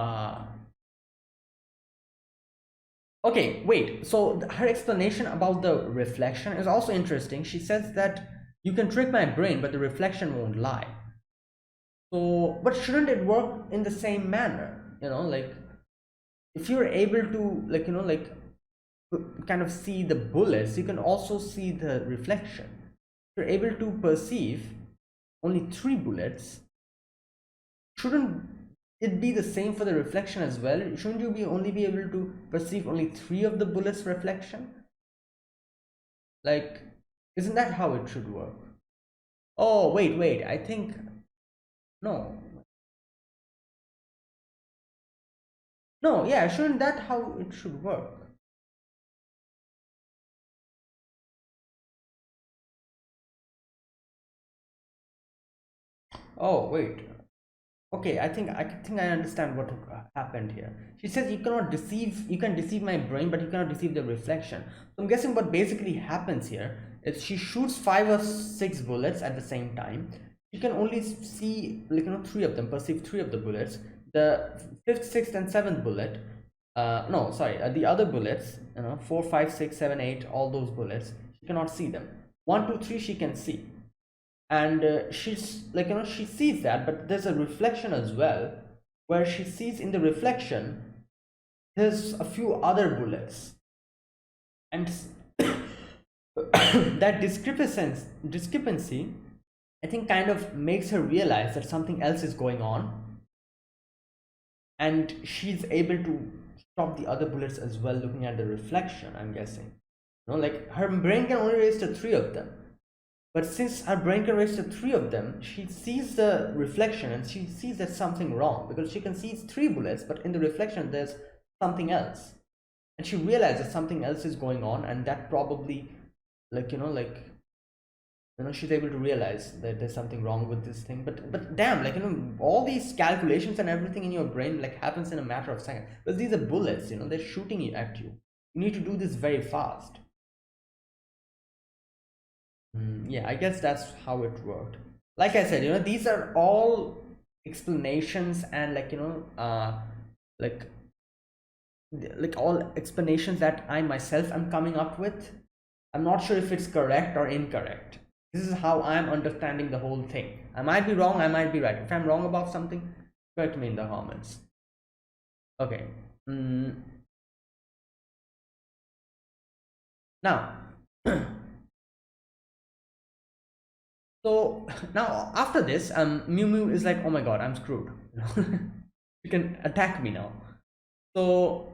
Okay, wait. So her explanation about the reflection is also interesting. She says that you can trick my brain, but the reflection won't lie. So, but shouldn't it work in the same manner? Like, if you're able to, like, like, kind of see the bullets, you can also see the reflection. If you're able to perceive only 3 bullets, shouldn't it be the same for the reflection as well? Shouldn't you only be able to perceive only 3 of the bullets reflection? Like, isn't that how it should work? Oh, wait, I think no. No, yeah, shouldn't that how it should work? Oh, wait. Okay, I think I understand what happened here. She says you can deceive my brain, but you cannot deceive the reflection. So I'm guessing what basically happens here is she shoots 5 or 6 bullets at the same time. You can only see, like, 3 of them, perceive 3 of the bullets. The 5th, 6th, and 7th bullet, no, sorry, the other bullets, 4, 5, 6, 7, 8, all those bullets, she cannot see them. 1, 2, 3 she can see. And she's like, she sees that, but there's a reflection as well, where she sees in the reflection there's a few other bullets. And that discrepancy, I think, kind of makes her realize that something else is going on, and she's able to stop the other bullets as well, looking at the reflection, I'm guessing. Like, her brain can only register 3 of them, but since her brain can register 3 of them, she sees the reflection and she sees there's something wrong, because she can see 3 bullets, but in the reflection there's something else, and she realizes something else is going on, and that probably, like, she's able to realize that there's something wrong with this thing. But damn, like, all these calculations and everything in your brain, like, happens in a matter of seconds, because these are bullets, they're shooting at you. You need to do this very fast. Yeah, I guess that's how it worked. Like I said, these are all explanations, and, like, like all explanations that I myself am coming up with. I'm not sure if it's correct or incorrect. This is how I'm understanding the whole thing. I might be wrong, I might be right. If I'm wrong about something, correct me in the comments. Okay. Now, so now after this, Mew Mew is like, oh my god, I'm screwed. You can attack me now. So,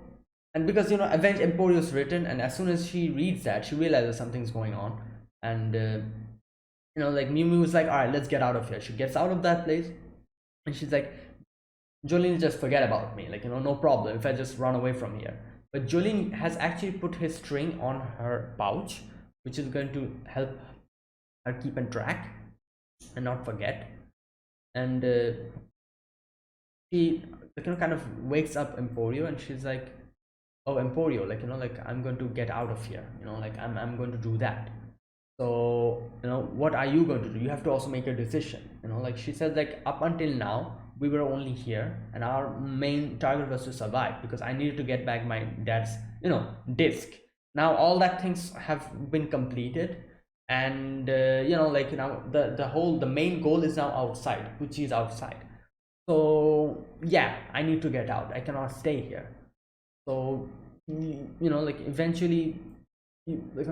and because, Avenge Emporio is written, and as soon as she reads that, she realizes something's going on, and like, Mew Mew is like, all right, let's get out of here. She gets out of that place, and she's like, Jolene, just forget about me. Like, no problem if I just run away from here. But Jolene has actually put his string on her pouch, which is going to help I'll keep on track and not forget. And she kind of wakes up Emporio, and she's like, oh Emporio, like like I'm going to get out of here, like I'm going to do that. So what are you going to do? You have to also make a decision. Like she says, like up until now we were only here and our main target was to survive because I needed to get back my dad's disc. Now all that things have been completed, and like now the main goal is now outside, which is outside. So yeah, I need to get out, I cannot stay here. So like eventually like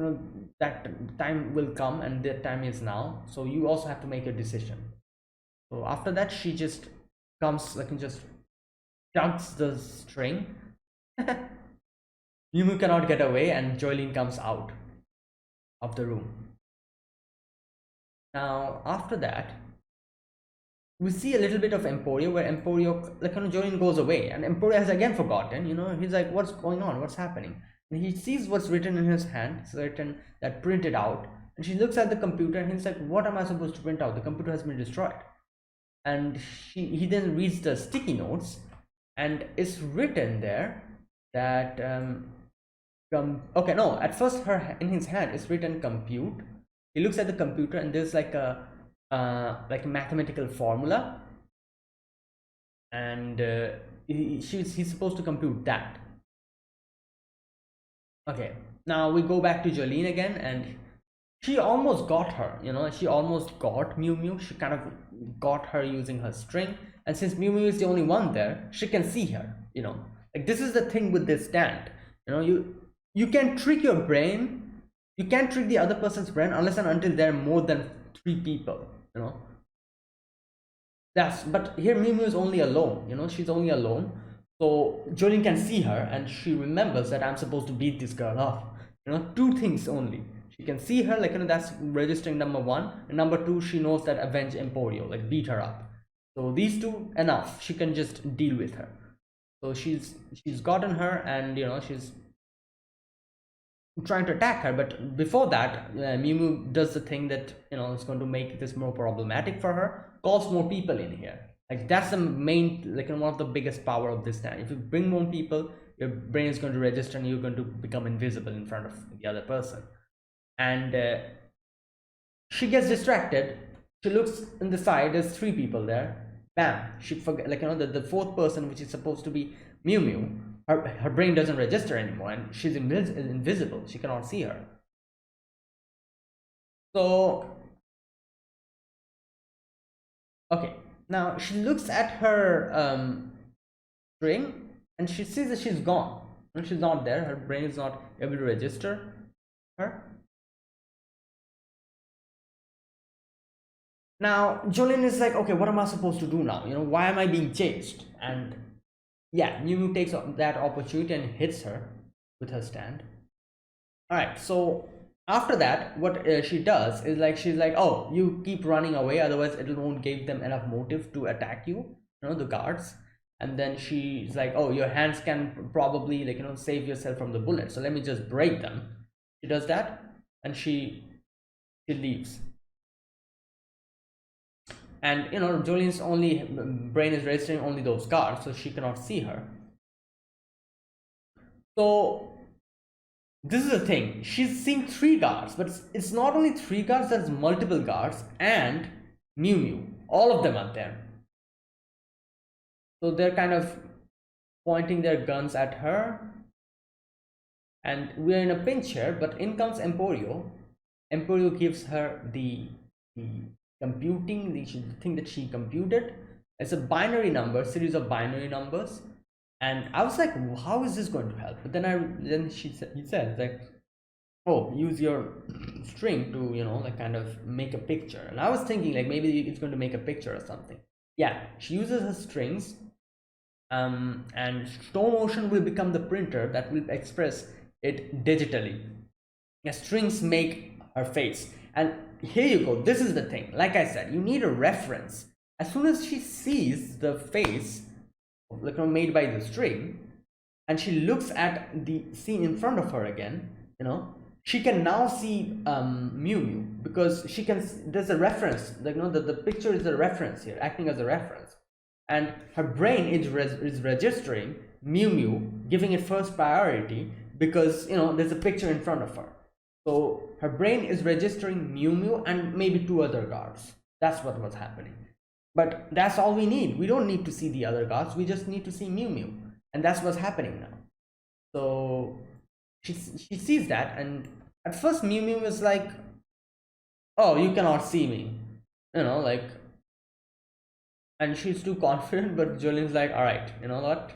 that time will come, and that time is now, so you also have to make a decision. So after that she just comes like and just tugs the string. Miu cannot get away, and Joylene comes out of the room. Now after that we see a little bit of Emporio, where Emporio, like Jorin goes away, and Emporio has again forgotten. He's like, "What's going on? What's happening?" And he sees what's written in his hand. It's written that printed out, and she looks at the computer, and he's like, "What am I supposed to print out? The computer has been destroyed." And he then reads the sticky notes, and it's written there that okay, no, at first in his hand it's written compute. He looks at the computer, and there's like a mathematical formula, and he's supposed to compute that. Okay, now we go back to Jolene again, and she almost got her. She almost got Miu. She kind of got her using her string, and since Miu is the only one there, she can see her. Like this is the thing with this stand. You can trick your brain. You can't trick the other person's brain unless and until there are more than 3 people. But here Miu is only alone. She's only alone, so Jolene can see her, and she remembers that I'm supposed to beat this girl up. 2 things only. She can see her, like that's registering number 1, and number 2, she knows that avenge Emporio, like beat her up. So these 2 enough, she can just deal with her. So she's gotten her, and she's trying to attack her. But before that, Miu does the thing that is going to make this more problematic for her. Calls more people in here. Like that's the main, like one of the biggest power of this stand. If you bring more people, your brain is going to register, and you're going to become invisible in front of the other person. And she gets distracted. She looks in the side. There's 3 people there. Bam! She forget, like the 4th person, which is supposed to be Miu. Her brain doesn't register anymore, and she's invisible. She cannot see her. So okay, now she looks at her string, and she sees that she's gone. And she's not there. Her brain is not able to register her. Now Jolene is like, okay, what am I supposed to do now? Why am I being chased? And yeah, Miu takes that opportunity and hits her with her stand. All right, so after that, what she does is like, she's like, oh, you keep running away, otherwise it won't give them enough motive to attack you, the guards. And then she's like, oh, your hands can probably like save yourself from the bullet, so let me just break them. She does that, and she leaves. And Jolene's only brain is registering only those guards, so she cannot see her. So this is the thing, she's seeing 3 guards, but it's not only 3 guards, there's multiple guards, and Miu, all of them are there. So they're kind of pointing their guns at her, and we're in a pinch here. But in comes Emporio. Emporio gives her the computing, the thing that she computed. It's a binary number, series of binary numbers. And I was like, how is this going to help? But then he said like, oh, use your string to like kind of make a picture. And I was thinking like maybe it's going to make a picture or something. Yeah, she uses her strings, and stone motion will become the printer that will express it digitally. Yeah, strings make her face. And here you go, this is the thing, like I said, you need a reference. As soon as she sees the face like made by the string, and she looks at the scene in front of her again, she can now see Mew Mew, because she can, there's a reference, like, the picture is a reference here, acting as a reference, and her brain is registering Mew Mew, giving it first priority, because there's a picture in front of her. So her brain is registering Mew Mew and maybe two other guards. That's what was happening. But that's all we need. We don't need to see the other guards. We just need to see Mew Mew. And that's what's happening now. So she sees that, and at first Mew Mew is like, oh, you cannot see me. Like, and she's too confident, but Jolene's like, all right, you know what?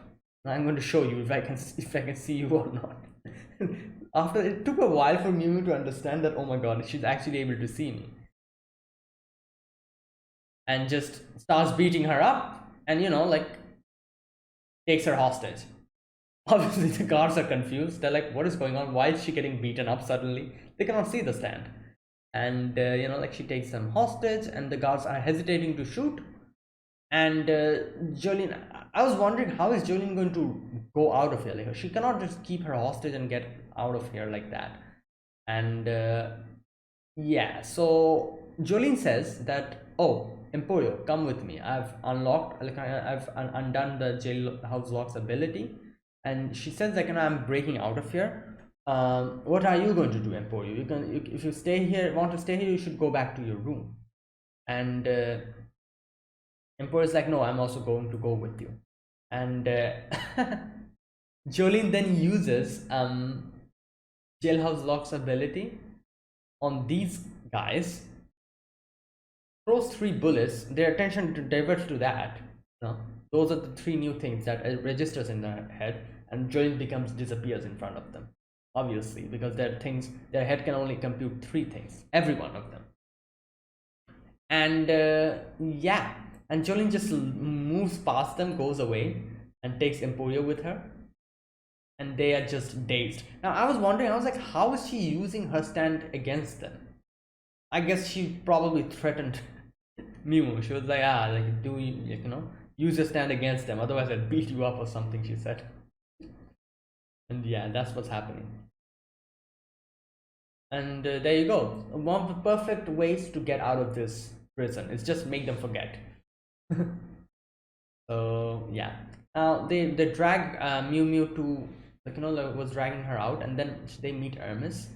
I'm going to show you if I can see you or not. After it took a while for Mew Mew to understand that, oh my god, she's actually able to see me, and just starts beating her up, and like takes her hostage. Obviously, the guards are confused. They're like, what is going on? Why is she getting beaten up suddenly? They cannot see the stand, and like, she takes them hostage, and the guards are hesitating to shoot. And Jolene, I was wondering, how is Jolene going to go out of here? Like, she cannot just keep her hostage and get out of here like that. And yeah, so Jolene says that, oh, Emporio, come with me. I've unlocked, like, I've undone the jailhouse locks ability. And she says, like, I'm breaking out of here. What are you going to do, Emporio? If you stay here, want to stay here, you should go back to your room. And Emperor is like, no, I'm also going to go with you. And Jolene then uses jailhouse locks ability on these guys, throws 3 bullets. Their attention diverts to that. Those are the 3 new things that registers in their head, and Jolene disappears in front of them, obviously, because their head can only compute 3 things, every one of them. And yeah, and Jolene just moves past them, goes away, and takes Emporio with her. And they are just dazed. Now, I was wondering, I was like, how is she using her stand against them? I guess she probably threatened Mew. She was like, like, do you, use your stand against them, otherwise I'll beat you up or something, she said. And yeah, that's what's happening. And there you go. One of the perfect ways to get out of this prison is just make them forget. So yeah, now they drag Mew Mew to, like, was dragging her out, and then they meet Hermes,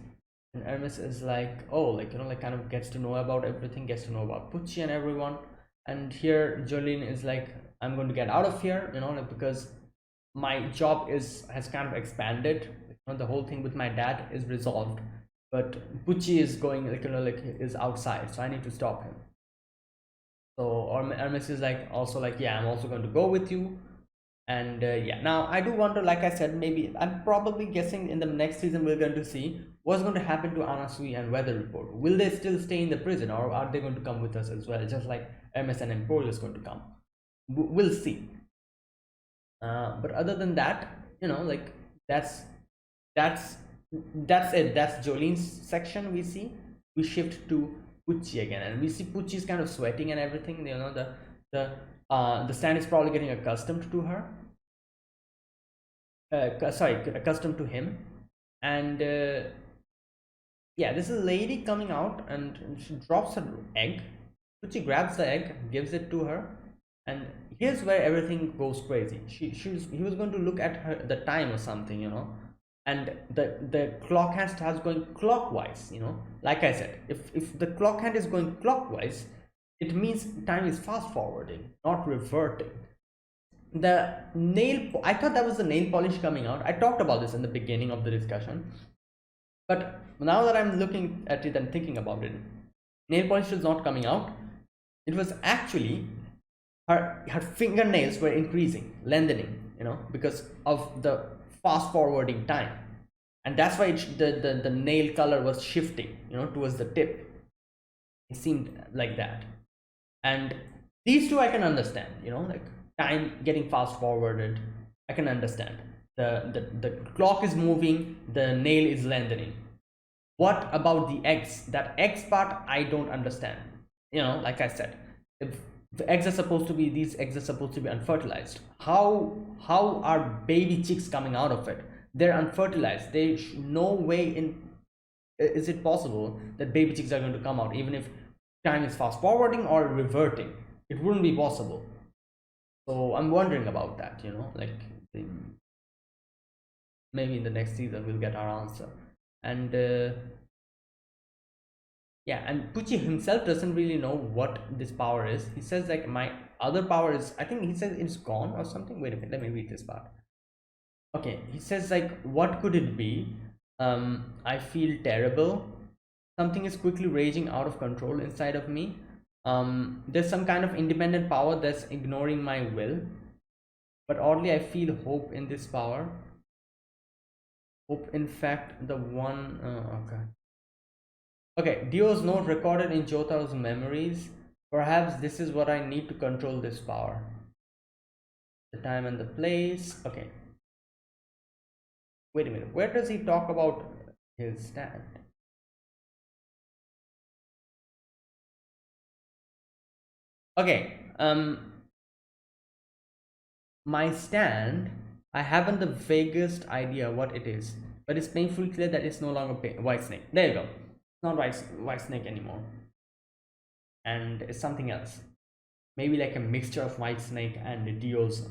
and Hermes is like, oh, like, like, kind of gets to know about everything, gets to know about Pucci and everyone. And here Jolene is like, I'm going to get out of here, like, because my job has kind of expanded. The whole thing with my dad is resolved, but Pucci is going, like, like, is outside, so I need to stop him. So Hermes is like, also like, yeah, I'm also going to go with you. And yeah, now I do wonder, like I said, maybe I'm probably guessing in the next season we're going to see what's going to happen to Anasui and Weather Report. Will they still stay in the prison, or are they going to come with us as well, just like Hermes and Emporio is going to come? We'll see. But other than that, like, that's it. That's Jolene's section. We shift to Pucci again, and we see Pucci's kind of sweating and everything. The stand is probably getting accustomed to her. Accustomed to him. And yeah, this is a lady coming out, and she drops her egg. Pucci grabs the egg, gives it to her, and here's where everything goes crazy. He was going to look at the time or something, and the clock hand starts going clockwise. Like I said, if the clock hand is going clockwise, it means time is fast forwarding, not reverting. I thought that was the nail polish coming out. I talked about this in the beginning of the discussion, but now that I'm looking at it and thinking about it, nail polish is not coming out. It was actually her fingernails were increasing, lengthening, because of the fast forwarding time, and that's why the nail color was shifting, towards the tip. It seemed like that. And these two I can understand, like time getting fast forwarded, I can understand. The clock is moving, the nail is lengthening. What about the eggs? That eggs part I don't understand. Like I said, if the eggs are supposed to be, these eggs are supposed to be unfertilized, how are baby chicks coming out of it? They're unfertilized. There's no way in is it possible that baby chicks are going to come out even if time is fast forwarding or reverting? It wouldn't be possible. So I'm wondering about that, like maybe in the next season we'll get our answer. And yeah, and Pucci himself doesn't really know what this power is. He says like my other power is, I think he says it's gone or something. Wait a minute, let me read this part. Okay, he says like, what could it be? I feel terrible. Something is quickly raging out of control inside of me. There's some kind of independent power that's ignoring my will, but oddly I feel hope in this power. Hope, in fact, the one. Okay. Okay, Dio's note recorded in Jotaro's memories. Perhaps this is what I need to control this power. The time and the place. Okay. Wait a minute. Where does he talk about his stand? Okay. My stand. I haven't the vaguest idea what it is, but it's painfully clear that it's no longer White Snake. There you go. It's not White Snake anymore, and it's something else. Maybe like a mixture of White Snake and Dio's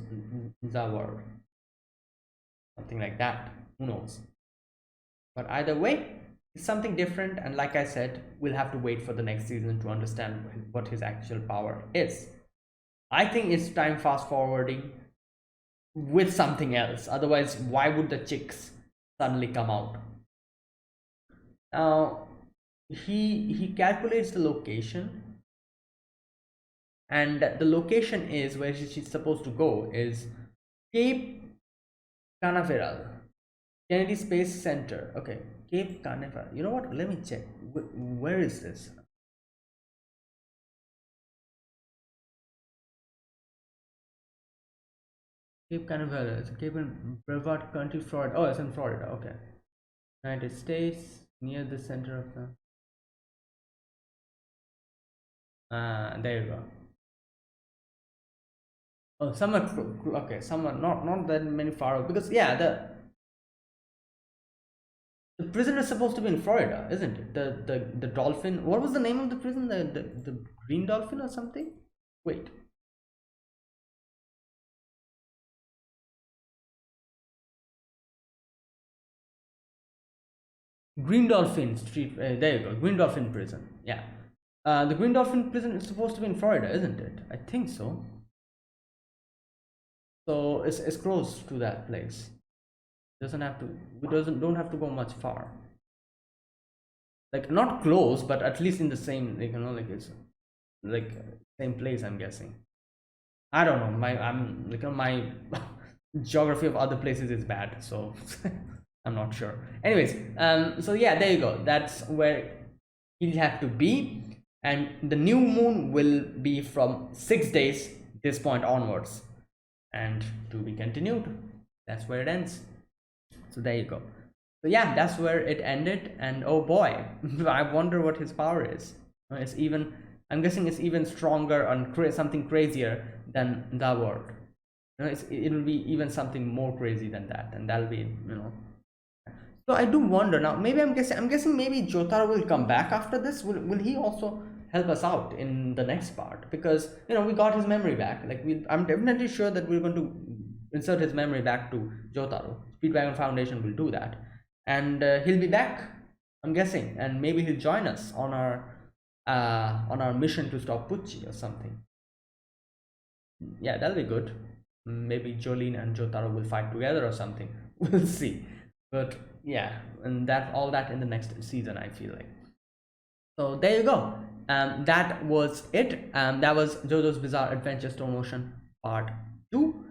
Zawar, something like that. Who knows? But either way, it's something different, and like I said, we'll have to wait for the next season to understand what his actual power is. I think it's time fast forwarding with something else. Otherwise, why would the chicks suddenly come out? Now, he calculates the location, and the location is where she's supposed to go is Cape Canaveral, Kennedy Space Center. Okay, Cape Canaveral. You know what? Let me check. Where is this? Cape Canaveral. It's a Cape in Brevard County, Florida. Oh, it's in Florida. Okay. United States, near the center of the. There you go. Oh, somewhat. Okay, somewhat not that many far off, because yeah, the prison is supposed to be in Florida, isn't it? The dolphin. What was the name of the prison? The Green Dolphin or something? Wait. Green Dolphin Street. There you go. Green Dolphin Prison. Yeah. The Green Dolphin Prison is supposed to be in Florida, isn't it? I think so. So it's close to that place. Doesn't have to. We don't have to go much far. Like not close, but at least in the same. Like it's like same place. I'm guessing. I don't know. I'm like my geography of other places is bad, so I'm not sure. Anyways, so yeah, there you go. That's where he'll have to be, and the new moon will be from 6 days this point onwards, and to be continued. That's where it ends. So there you go. So yeah, that's where it ended, and oh boy, I wonder what his power is. It's even. I'm guessing it's even stronger and something crazier than the world. It'll be even something more crazy than that, and that'll be. So I do wonder now. Maybe I'm guessing maybe Jotaro will come back after this. Will he also help us out in the next part? Because we got his memory back. Like I'm definitely sure that we're going to insert his memory back to Jotaro. Speedwagon Foundation will do that, and he'll be back. I'm guessing, and maybe he'll join us on our mission to stop Pucci or something. Yeah, that'll be good. Maybe Jolene and Jotaro will fight together or something. We'll see. But yeah, and that all that in the next season, I feel like. So there you go. That was it. That was JoJo's Bizarre Adventure Stone Ocean Part 2.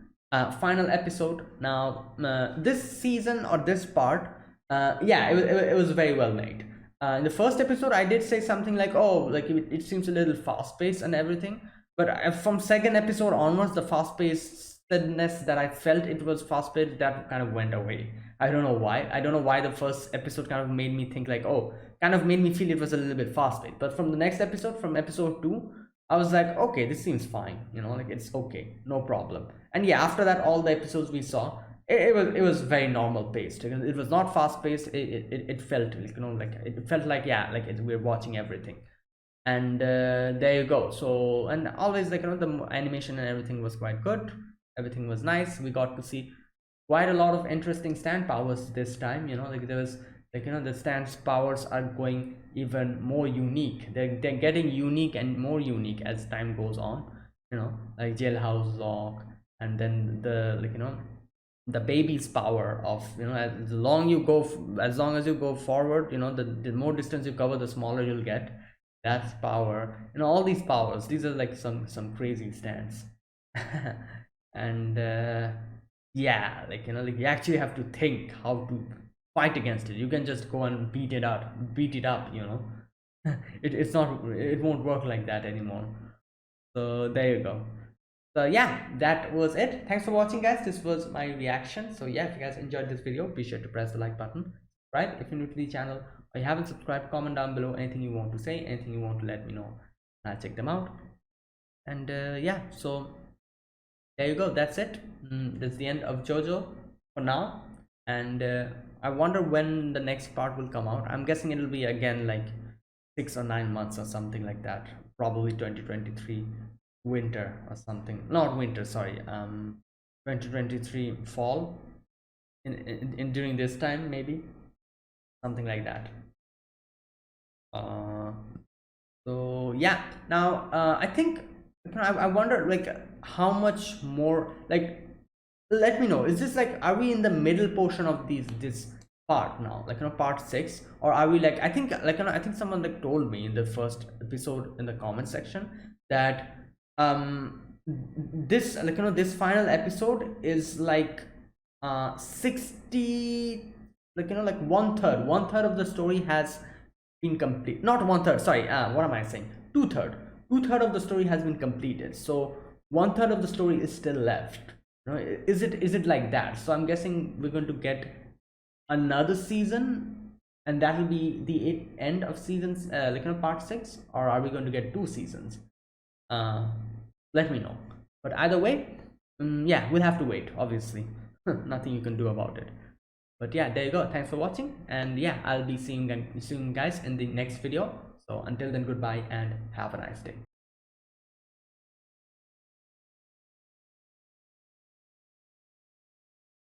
Final episode. Now, this season or this part, yeah, it was very well made. In the first episode, I did say something like, "Oh, like it seems a little fast-paced and everything." But from second episode onwards, the fast-pacedness that I felt it was fast-paced, that kind of went away. I don't know why. I don't know why the first episode kind of made me think like, oh, kind of made me feel it was a little bit fast-paced. But from the next episode, from episode 2, I was like, okay, this seems fine. Like it's okay, no problem. And yeah, after that, all the episodes we saw, it was very normal paced. It was not fast paced. It felt, like it felt like, yeah, like we're watching everything. And there you go. So, and always, like, the animation and everything was quite good. Everything was nice. We got to see quite a lot of interesting stand powers this time. Like, there was, like, the stands powers are going even more unique. They're getting unique and more unique as time goes on. Like jailhouse lock, and then the, like, the baby's power of, as long as you go forward, the more distance you cover, the smaller you'll get. That's power. All these powers, these are like some crazy stands. And yeah, like, like, you actually have to think how to fight against it. You can just go and beat it up. It won't work like that anymore. So there you go. So yeah, that was it. Thanks for watching, guys. This was my reaction. So yeah, if you guys enjoyed this video, be sure to press the like button, right? If you're new to the channel or you haven't subscribed, comment down below anything you want to say, anything you want to let me know. I'll check them out. And yeah, so there you go. That's it. That's the end of JoJo for now. And I wonder when the next part will come out. I'm guessing it'll be again like 6 or 9 months or something like that. Probably 2023 winter or something. Not winter, sorry. 2023 fall. In during this time, maybe something like that. So yeah. Now I think, I wonder, like, how much more, like, let me know, is this like, are we in the middle portion of this part now, like, part 6, or are we like, I think, like, I think someone like told me in the first episode in the comment section that this, like, this final episode is like 60, like, like one third of the story has been complete. Not one third, sorry, what am I saying, two third of the story has been completed. So one third of the story is still left. Is it like that? So I'm guessing we're going to get another season, and that will be the end of seasons, like, part 6, or are we going to get 2 seasons? Let me know. But either way, yeah, we'll have to wait, obviously. Nothing you can do about it. But yeah, there you go. Thanks for watching, and yeah, I'll be seeing you guys in the next video. So until then, goodbye and have a nice day.